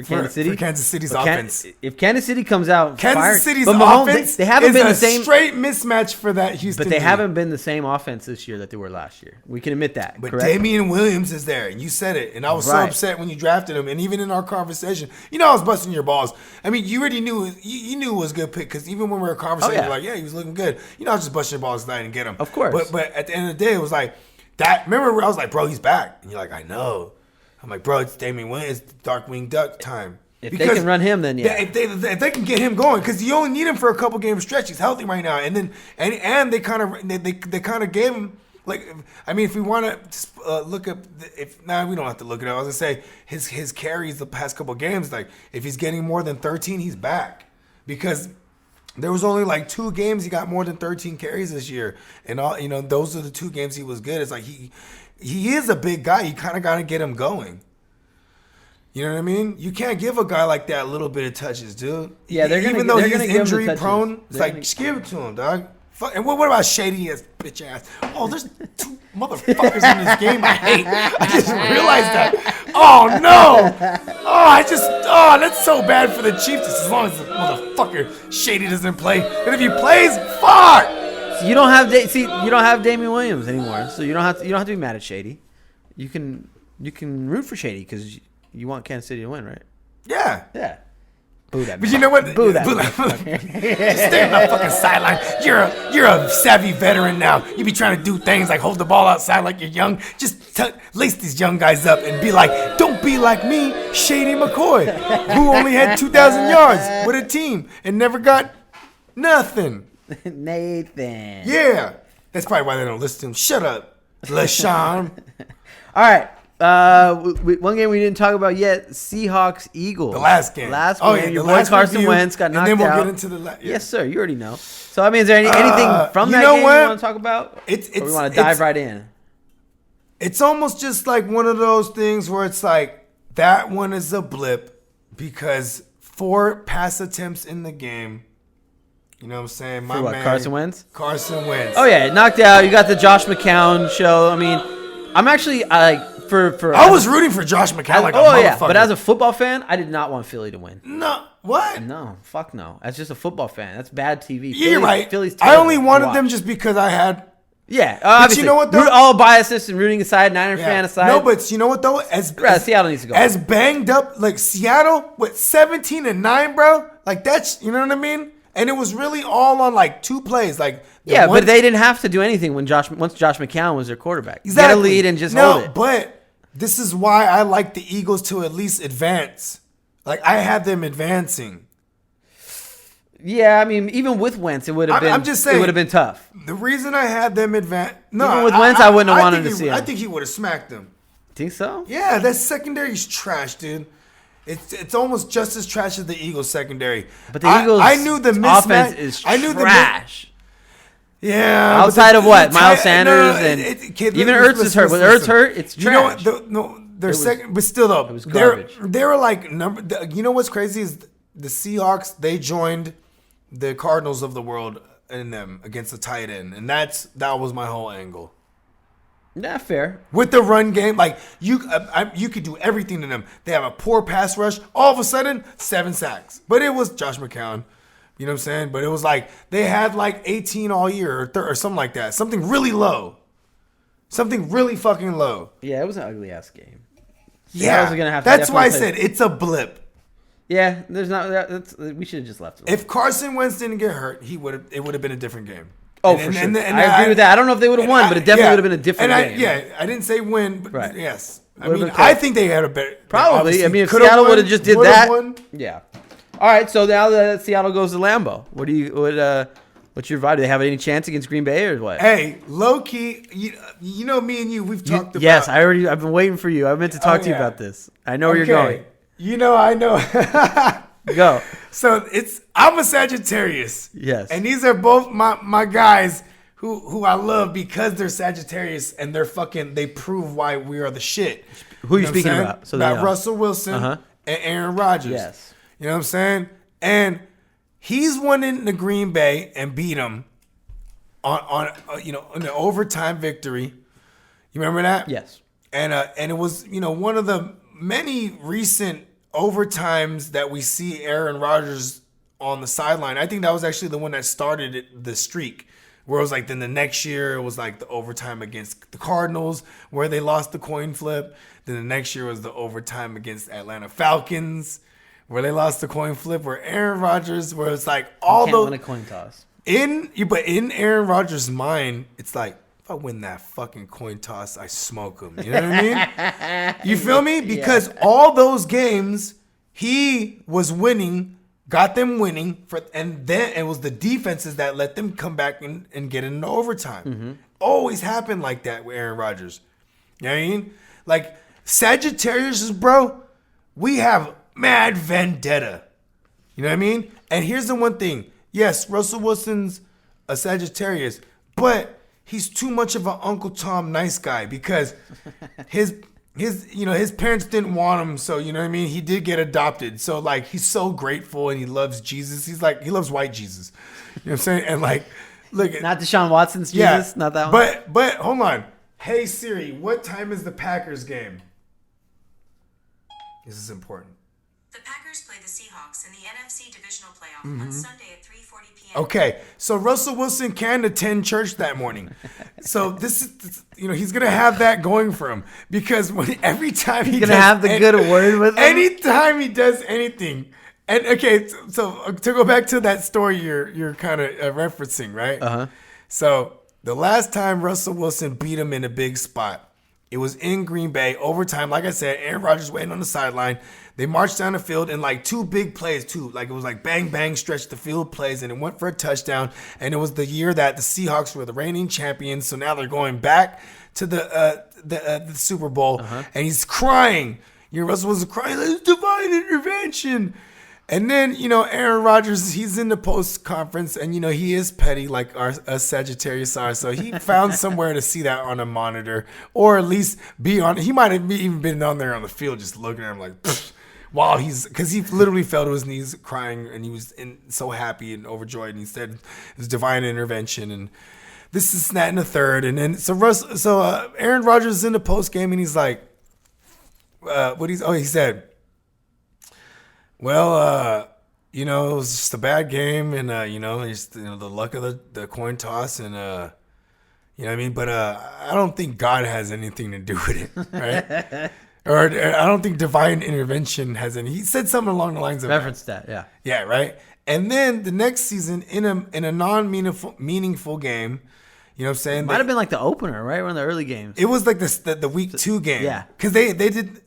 Kansas City. For Kansas City's offense. If Kansas City comes out City's offense they haven't been the same straight mismatch for that Houston. But they haven't been the same offense this year that they were last year. We can admit that. But correct? Damian Williams is there, and you said it, and I was so upset when you drafted him. And even in our conversation, I was busting your balls. I mean, you already knew you knew it was a good pick because even when we were conversating, you're like, yeah, he was looking good. I was just busting your balls tonight and get him. Of course. But at the end of the day, it was like that. Remember, I was like, bro, he's back, and you're like, I know. I'm like, bro, it's Damian Williams, it's Darkwing Duck time. If they can run him, then yeah. If they can get him going, because you only need him for a couple game stretch. He's healthy right now, and then and they kind of gave him if we want to look up we don't have to look it up. I was gonna say his carries the past couple games. Like if he's getting more than 13, he's back because there was only like 2 games he got more than 13 carries this year, and all those are the 2 games he was good. It's like he is a big guy. You kind of got to get him going. You know what I mean? You can't give a guy like that a little bit of touches, dude. Yeah, even though he's injury prone, it's like just give it to him, dog. And what about shady ass bitch ass? Oh, there's 2 motherfuckers in this game I hate. I just realized that. Oh no! Oh, that's so bad for the Chiefs. As long as the motherfucker Shady doesn't play, and if he plays, fuck. So you don't have Damian Williams anymore, so you don't have to be mad at Shady. You can root for Shady because you want Kansas City to win, right? Yeah. Yeah. Boo that. But you know what? Boo that. Just stay on the fucking sideline. You're a savvy veteran now. You be trying to do things like hold the ball outside like you're young. Just lace these young guys up and be like, don't be like me, Shady McCoy, who only had 2,000 yards with a team and never got nothing. Nathan. Yeah. That's probably why they don't listen to him. Shut up, LaShawn. All right. One game we didn't talk about yet: Seahawks Eagles. The last game. Your boy Carson Wentz got knocked out. And then we'll get into the Yes, sir. You already know. So I mean, is there anything from that game you want to talk about? Or we want to dive right in. It's almost just like one of those things where it's like that one is a blip because 4 pass attempts in the game. You know what I'm saying? For what, Carson Wentz? Carson Wentz. Oh yeah, knocked out. You got the Josh McCown show. I mean, I'm actually I was rooting for Josh McCown like a motherfucker. But as a football fan, I did not want Philly to win. No, what? No, fuck no. As just a football fan, that's bad TV. Yeah, you're right. Philly's I only wanted them just because I had. Yeah, but obviously. you know what though? All biases and rooting aside, Niner fan aside. No, but you know what though? Seattle needs to go. As banged up like Seattle with 17-9, bro. Like that's, you know what I mean? And it was really all on like 2 plays, like. But they didn't have to do anything once Josh McCown was their quarterback. Exactly. Get a lead and just hold it. No, but this is why I like the Eagles to at least advance. Like I had them advancing. Yeah, I mean, even with Wentz, it would have been. I'm just saying, it would have been tough. The reason I had them advance. No, even with Wentz, I wouldn't have wanted to see him. I think he would have smacked them. Think so? Yeah, that secondary's trash, dude. It's almost just as trash as the Eagles secondary. But the Eagles I knew the mismatch. Offense is trash. Yeah. Outside of what? Miles Sanders and even Ertz is hurt. When Ertz hurt, it's trash. You know what? Their second, but still though, it was garbage. They were like you know what's crazy is the Seahawks. They joined the Cardinals of the world in them against the tight end, and that was my whole angle. Yeah, fair. With the run game, like you could do everything to them. They have a poor pass rush. All of a sudden, 7 sacks. But it was Josh McCown. You know what I'm saying? But it was like they had like 18 all year or something like that. Something really low. Something really fucking low. Yeah, it was an ugly ass game. Yeah, that's why I said it's a blip. Yeah, there's not. We should have just left it. If Carson Wentz didn't get hurt, it would have been a different game. Oh, for sure. I agree with that. I don't know if they would have won, but it definitely would have been a different game. Yeah, I didn't say win, but right. Yes. I think they had a better. Probably. I mean, if Seattle would have just did that. Won. Yeah. All right, so now that Seattle goes to Lambeau, what's your vibe? Do they have any chance against Green Bay or what? Hey, low key, you know me and we've talked about. Yes, I've been waiting for you. I meant to talk to you about this. I know where you're going. You know, I know. Go. So I'm a Sagittarius. Yes. And these are both my guys who I love because they're Sagittarius and they prove why we are the shit. Who are you speaking about? So about Russell Wilson and Aaron Rodgers. Yes. You know what I'm saying? And he's won into Green Bay and beat him on an overtime victory. You remember that? Yes. And it was, one of the many recent overtimes that we see Aaron Rodgers on the sideline. I think that was actually the one that started the streak, where it was like then the next year it was like the overtime against the Cardinals where they lost the coin flip. Then the next year was the overtime against Atlanta Falcons where they lost the coin flip. Where Aaron Rodgers, where it's like all those win a coin toss. But in Aaron Rodgers' mind, it's like, if I win that fucking coin toss, I smoke him. You know what I mean? You feel me? Because all those games, he was winning, got them winning, and then it was the defenses that let them come back and get into overtime. Mm-hmm. Always happened like that with Aaron Rodgers. You know what I mean? Like, Sagittarius, bro, we have mad vendetta. You know what I mean? And here's the one thing. Yes, Russell Wilson's a Sagittarius, but he's too much of an Uncle Tom nice guy because his parents didn't want him, so you know what I mean. He did get adopted, so like he's so grateful and he loves Jesus. He's like he loves white Jesus. You know what I'm saying? And like, look, not Deshaun Watson's Jesus, not that one. But hold on. Hey Siri, what time is the Packers game? This is important. The Packers play the Seahawks in the NFC Divisional playoff on Sunday at 3:40 p.m. Okay, so Russell Wilson can attend church that morning. So this is, he's gonna have that going for him because every time he's gonna have the good word with him. Anytime he does anything, and okay, so to go back to that story you're kind of referencing, right? So the last time Russell Wilson beat him in a big spot, it was in Green Bay, overtime. Like I said, Aaron Rodgers waiting on the sideline. They marched down the field in like two big plays, too. Like it was like bang, bang, stretch the field plays, and it went for a touchdown. And it was the year that the Seahawks were the reigning champions. So now they're going back to the Super Bowl. And he's crying. Russell was crying, like, divine intervention. And then, Aaron Rodgers, he's in the post conference, and, he is petty like us Sagittarius are. So he found somewhere to see that on a monitor, or at least be on. He might have even been on there on the field just looking at him like, while because he literally fell to his knees crying, and he was so happy and overjoyed. And he said it was divine intervention, and this is that and the third. And then Aaron Rodgers is in the post game, and he's like, he said, well, it was just a bad game, and just the luck of the coin toss, and you know what I mean. But I don't think God has anything to do with it, right? or I don't think divine intervention has any. He said something along the lines of referenced that, yeah, yeah, right. And then the next season, in a non-meaningful game, you know what I'm saying? It might have been like the opener, right? One of the early games. It was like the week 2 game, yeah, because they did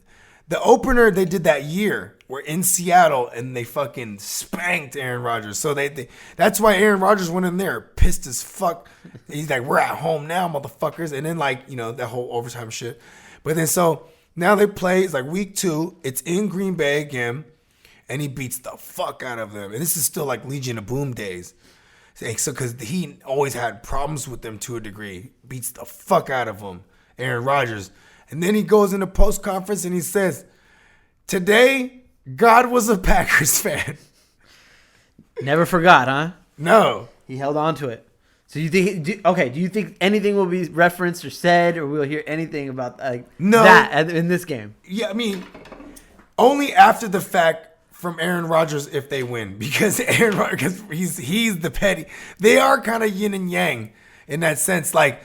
the opener they did that year. We're in Seattle, and they fucking spanked Aaron Rodgers. So that's why Aaron Rodgers went in there pissed as fuck. He's like, we're at home now, motherfuckers. And then that whole overtime shit. But then so now they play. It's like week 2. It's in Green Bay again, and he beats the fuck out of them. And this is still like Legion of Boom days. So because he always had problems with them to a degree. Beats the fuck out of them, Aaron Rodgers. And then he goes in the post conference and he says, today, God was a Packers fan. Never forgot, huh? No. He held on to it. So do you think anything will be referenced or said, or we'll hear anything about that in this game? Yeah, I mean, only after the fact from Aaron Rodgers if they win. Because Aaron Rodgers, he's the petty. They are kind of yin and yang in that sense. Like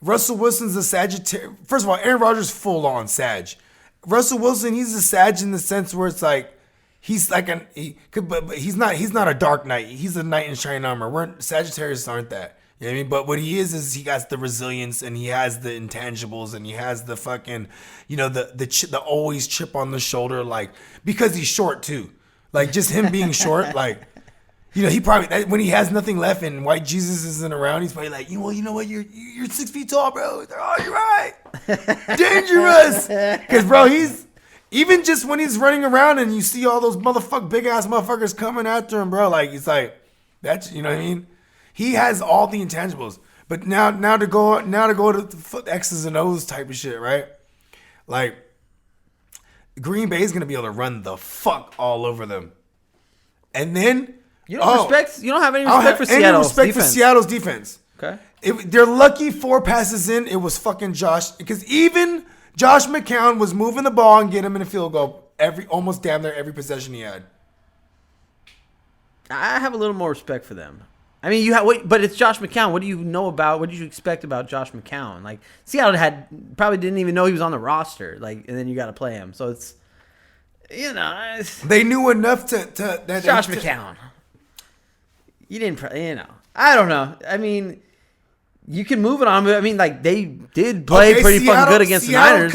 Russell Wilson's a Sagittarius. First of all, Aaron Rodgers full on Sag. Russell Wilson, he's a Sag in the sense where it's like he's like but he's not a dark knight. He's a knight in shining armor. Sagittarius aren't that. You know what I mean? But what he is he got the resilience, and he has the intangibles, and he has the fucking, the always chip on the shoulder, like, because he's short too. Like just him being short, like, he probably, when he has nothing left and white Jesus isn't around, he's probably like, you know what, you're 6 feet tall, bro. Oh, you're right. Dangerous. Because, bro, he's, even just when he's running around and you see all those big ass motherfuckers coming after him, bro, like, it's like, that's, you know what I mean? He has all the intangibles. But now to go to the X's and O's type of shit, right? Like, Green Bay is going to be able to run the fuck all over them. And then, you don't have any respect for Seattle's defense. For Seattle's defense. Okay. They're lucky 4 passes in. It was fucking Josh. Because even Josh McCown was moving the ball and getting him in a field goal almost damn near every possession he had. I have a little more respect for them. I mean, but it's Josh McCown. What do you know about? What did you expect about Josh McCown? Like, Seattle probably didn't even know he was on the roster. Like, and then you got to play him. So it's, they knew enough to Josh McCown. You didn't, I don't know. I mean, you can move it on, but I mean, like, they did play pretty fucking good against the Niners.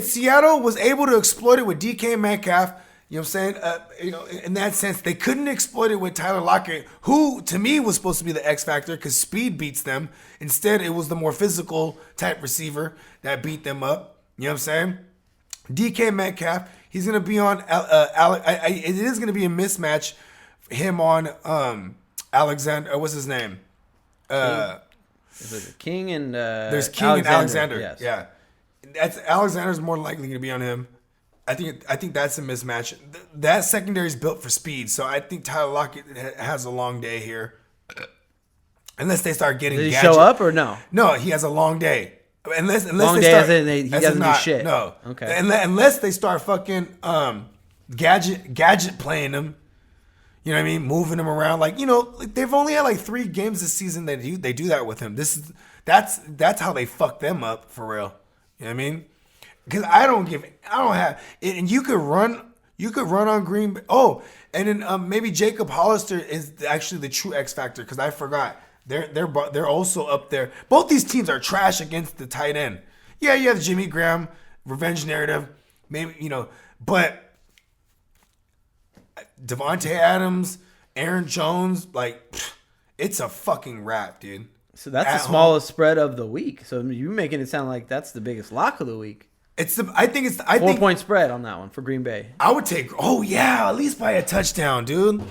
Seattle was able to exploit it with DK Metcalf. You know what I'm saying? In that sense, they couldn't exploit it with Tyler Lockett, who to me was supposed to be the X factor because speed beats them. Instead, it was the more physical type receiver that beat them up. You know what I'm saying? DK Metcalf, he's gonna be on. It is gonna be a mismatch. Him on Alexander. What's his name? Is it King and there's King and Alexander. Yes. Yeah, Alexander's more likely going to be on him. I think that's a mismatch. That secondary is built for speed, so I think Tyler Lockett has a long day here. Unless they start getting. Did he show up or no? No, he has a long day. Unless long they day start, he doesn't do shit. No. Okay. Unless they start fucking gadget playing him. You know what I mean? Moving him around. Like, they've only had like 3 games this season that they do that with him. That's how they fuck them up for real. You know what I mean? Because I don't have, and you could run on Green Bay. Oh, and then maybe Jacob Hollister is actually the true X factor because I forgot. They're also up there. Both these teams are trash against the tight end. Yeah, you have Jimmy Graham, revenge narrative, maybe, but Devontae Adams, Aaron Jones, like, it's a fucking wrap, dude. So that's the smallest spread of the week. So you're making it sound like that's the biggest lock of the week. I think 4-point spread on that one for Green Bay. I would take. Oh yeah, at least by a touchdown, dude.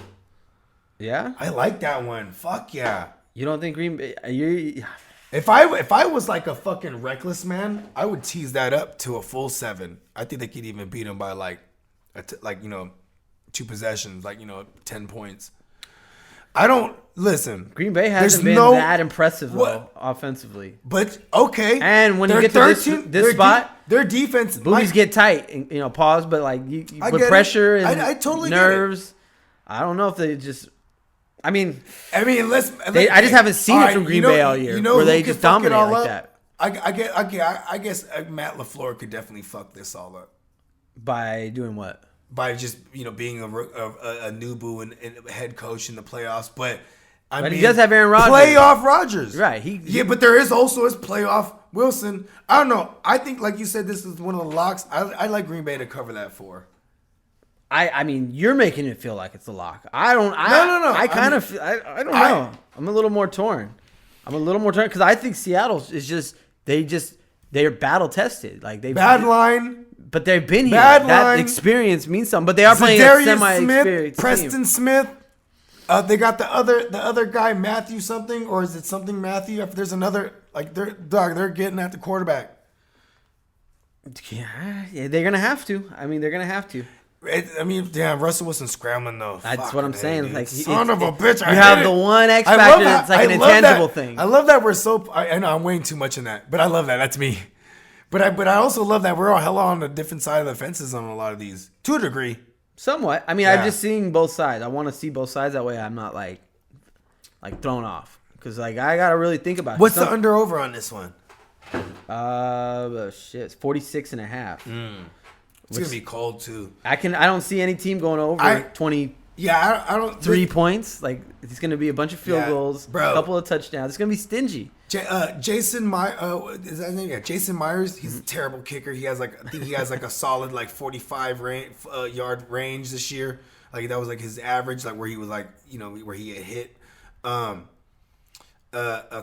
Yeah, I like that one. Fuck yeah. You don't think Green Bay? If I was like a fucking reckless man, I would tease that up to a full 7. I think they could even beat them by like 2 possessions, 10 points. I don't listen. Green Bay hasn't been that impressive though, offensively. But okay, and when you get to this spot, their defense booties get tight. And, pause, but with pressure and I totally nerves, I don't know if they just. I mean, I just haven't seen it from Green Bay all year, where they just dominate like that. I guess Matt LaFleur could definitely fuck this all up by doing what? By just being a Nubu and head coach in the playoffs, but he does have Aaron Rodgers. Playoff Rodgers, right? But there is also his playoff Wilson. I don't know. I think, like you said, this is one of the locks. I like Green Bay to cover that 4. I mean, you're making it feel like it's a lock. I don't. No. I don't know. I'm a little more torn. Because I think Seattle is just they're battle tested. Like bad line. But they've been here. Bad that line. Experience means something. But they are playing a semi-experienced Preston team. Smith. They got the other guy, Matthew something, or is it something Matthew? If there's another, they're getting at the quarterback. Yeah, they're gonna have to. I mean, they're gonna have to. Damn, Russell Wilson scrambling though. That's what I'm saying. Dude. Like, son of a bitch! You have the one X factor that's like an intangible thing. I love that we're so. I know I'm weighing too much in that, but I love that. That's me. But I also love that we're all hella on a different side of the fences on a lot of these, to a degree. Somewhat. I mean, I'm just seeing both sides. I want to see both sides. That way, I'm not like thrown off. Because I gotta really think about it. What's the under over on this one? It's 46.5. It's gonna be cold too. I don't see any team going over 20. Yeah, I don't. 3 points. Like, it's gonna be a bunch of field goals, bro. A couple of touchdowns. It's gonna be stingy. Jason Myers, is that his name? Yeah, Jason Myers. He's a terrible kicker. He has a solid 45 yard range this year. Like, that was like his average, like where he was where he had hit.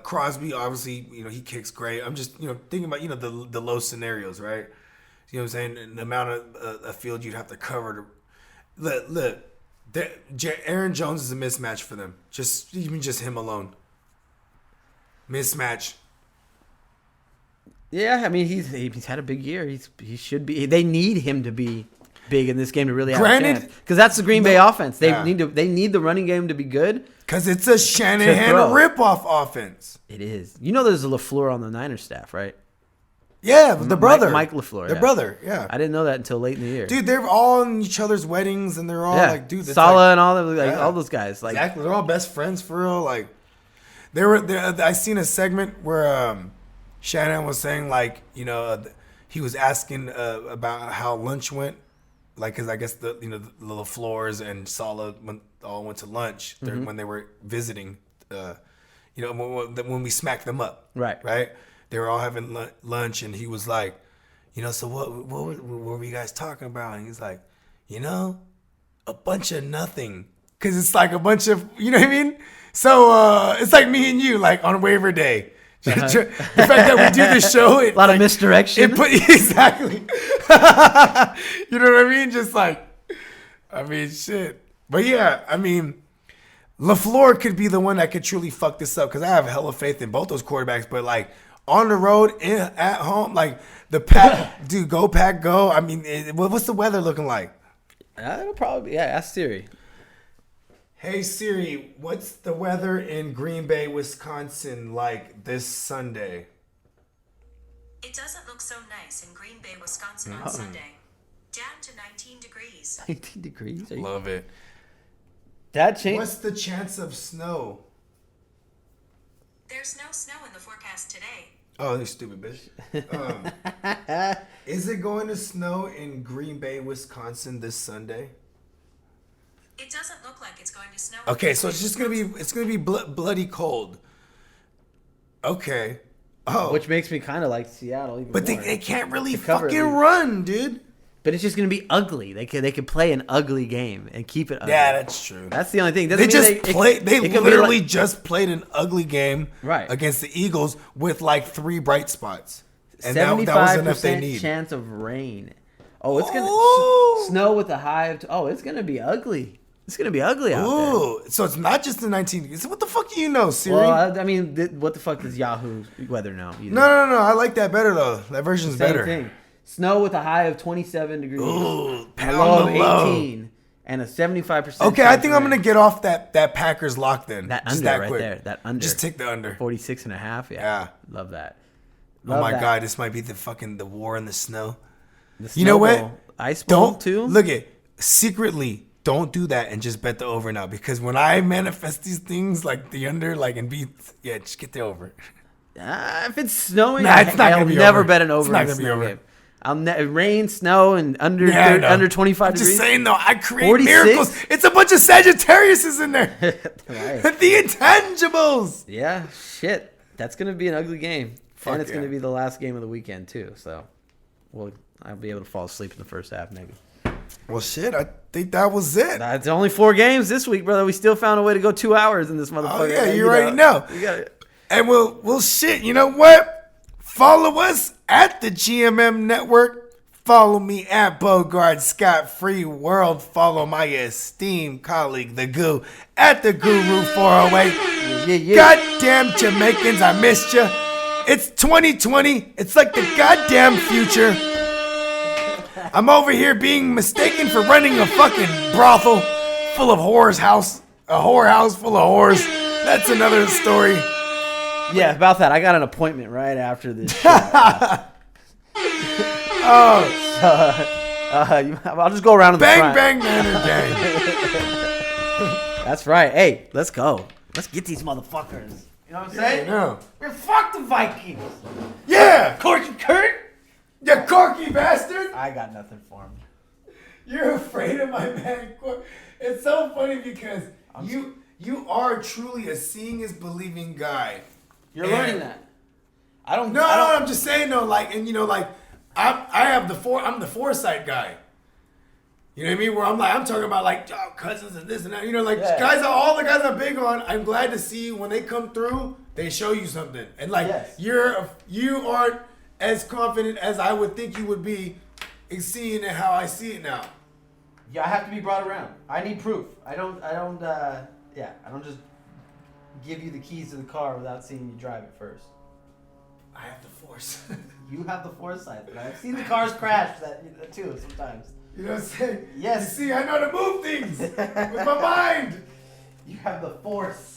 Crosby, obviously, he kicks great. I'm just thinking about the low scenarios, right? You know what I'm saying? And the amount of field you'd have to cover to look. Aaron Jones is a mismatch for them. Even just him alone. Mismatch. Yeah, I mean he's had a big year. He should be. They need him to be big in this game to really have a chance. Because that's the Green Bay offense. They need the running game to be be because it's a Shanahan rip-off offense. It is. There's a LaFleur on the Niners staff, right? Yeah, the brother. Mike LaFleur. The brother, yeah. I didn't know that until late in the year. Dude, they're all in each other's weddings, and they're all Salah and all them, all those guys. Like, exactly. They're all best friends for real. Like, I seen a segment where Shanahan was saying, he was asking about how lunch went. Like, because I guess the LaFleurs and Salah all went to lunch when they were visiting, when we smacked them up. Right? They were all having lunch, and he was like, so what were you guys talking about? And he's like, a bunch of nothing. Because it's like a bunch of, you know what I mean? So it's like me and you, like on waiver day. The fact that we do this show. A lot of misdirection. Exactly. You know what I mean? Just like, shit. But yeah, LaFleur could be the one that could truly fuck this up because I have hella faith in both those quarterbacks. But like on the road, at home, like the Pack, dude, go Pack, go. I mean, what's the weather looking like? It'll probably ask Siri. Hey Siri, what's the weather in Green Bay, Wisconsin like this Sunday? It doesn't look so nice in Green Bay, Wisconsin on Sunday. Down to 19 degrees. 19 degrees? Love it. That changed. What's the chance of snow? There's no snow in the forecast today. Oh, you stupid bitch. Is it going to snow in Green Bay, Wisconsin this Sunday? It doesn't look like it's going to snow. Okay, so it's just gonna be bloody cold. Okay. Oh, Which makes me kind of like Seattle even but more. they can't really cover fucking it. run, dude. But it's just gonna be ugly. They could play an ugly game and keep it ugly. Yeah, that's true. That's the only thing. They Doesn't just mean They it could be literally like just played an ugly game Right. against the Eagles with like 3 bright spots, and that was enough they 75% need. chance of rain. Oh, it's gonna Ooh. snow with a high of. It's gonna be ugly. It's gonna be ugly out Ooh, so it's not just the 19 degrees. What the fuck do you know, Siri? there. Well, I mean, what the fuck does Yahoo weather know? either? No. I like that better though. That version's Same better. thing. Snow with a high of 27 degrees, Ooh, a pound low of the low. 18, and a 75%. Okay, I think I'm gonna get off that Packers lock then. That Just under that right quick. there. That under. Just take the under. 46.5. Yeah. Love that. Oh my that. god, this might be the war in the snow. The You know Snow what? Bowl. Ice Bowl Don't too. look it secretly. Don't do that and just bet the over now because when I manifest these things like the under, like and be just get the over. If it's snowing, Nah, it's not I'll gonna be never over. bet an It's over not in a gonna be snow over. game. Rain, snow, and under Yeah, I know. under 25 I'm degrees. just saying though, I create 46? miracles. It's a bunch of Sagittariuses in there. Right. The intangibles. Yeah, shit. That's gonna be an ugly game, Fuck and it's yeah. gonna be the last game of the weekend too. So, I'll be able to fall asleep in the first half, maybe. Well, shit, I think that was it. It's only 4 games this week, brother. We still found a way to go 2 hours in this motherfucker. Oh yeah, Man, you already know. You got it. And we'll shit. You know what? Follow us at the GMM Network. Follow me at Bogard Scott Free World. Follow my esteemed colleague, the Goo, at the Guru 408. Yeah. Goddamn Jamaicans, I missed you. It's 2020. It's like the goddamn future. I'm over here being mistaken for running a fucking brothel full of whores house. A whorehouse full of whores. That's another story. Yeah, about that. I got an appointment right after this. I'll just go around in the Bang, front. bang, manor gang. That's right. Hey, let's go. Let's get these motherfuckers. You know what I'm saying? No. We're fuck the Vikings. Yeah! Corky Kurt. You corky bastard! I got nothing for him. You're afraid of my man Corky. It's so funny because you are truly a seeing is believing guy. You're learning that. No, I'm just saying though, like, and you know, like, I'm the foresight guy. You know what I mean? Where I'm talking about like cousins and this and that. You know, like all the guys I'm big on. I'm glad to see when they come through, they show you something, and like you aren't as confident as I would think you would be in seeing it how I see it now. Yeah, I have to be brought around. I need proof. I don't just give you the keys to the car without seeing you drive it first. I have the force. You have the foresight, but I've seen the cars crash that too sometimes. You know what I'm saying? Yes. You see, I know how to move things with my mind. You have the force.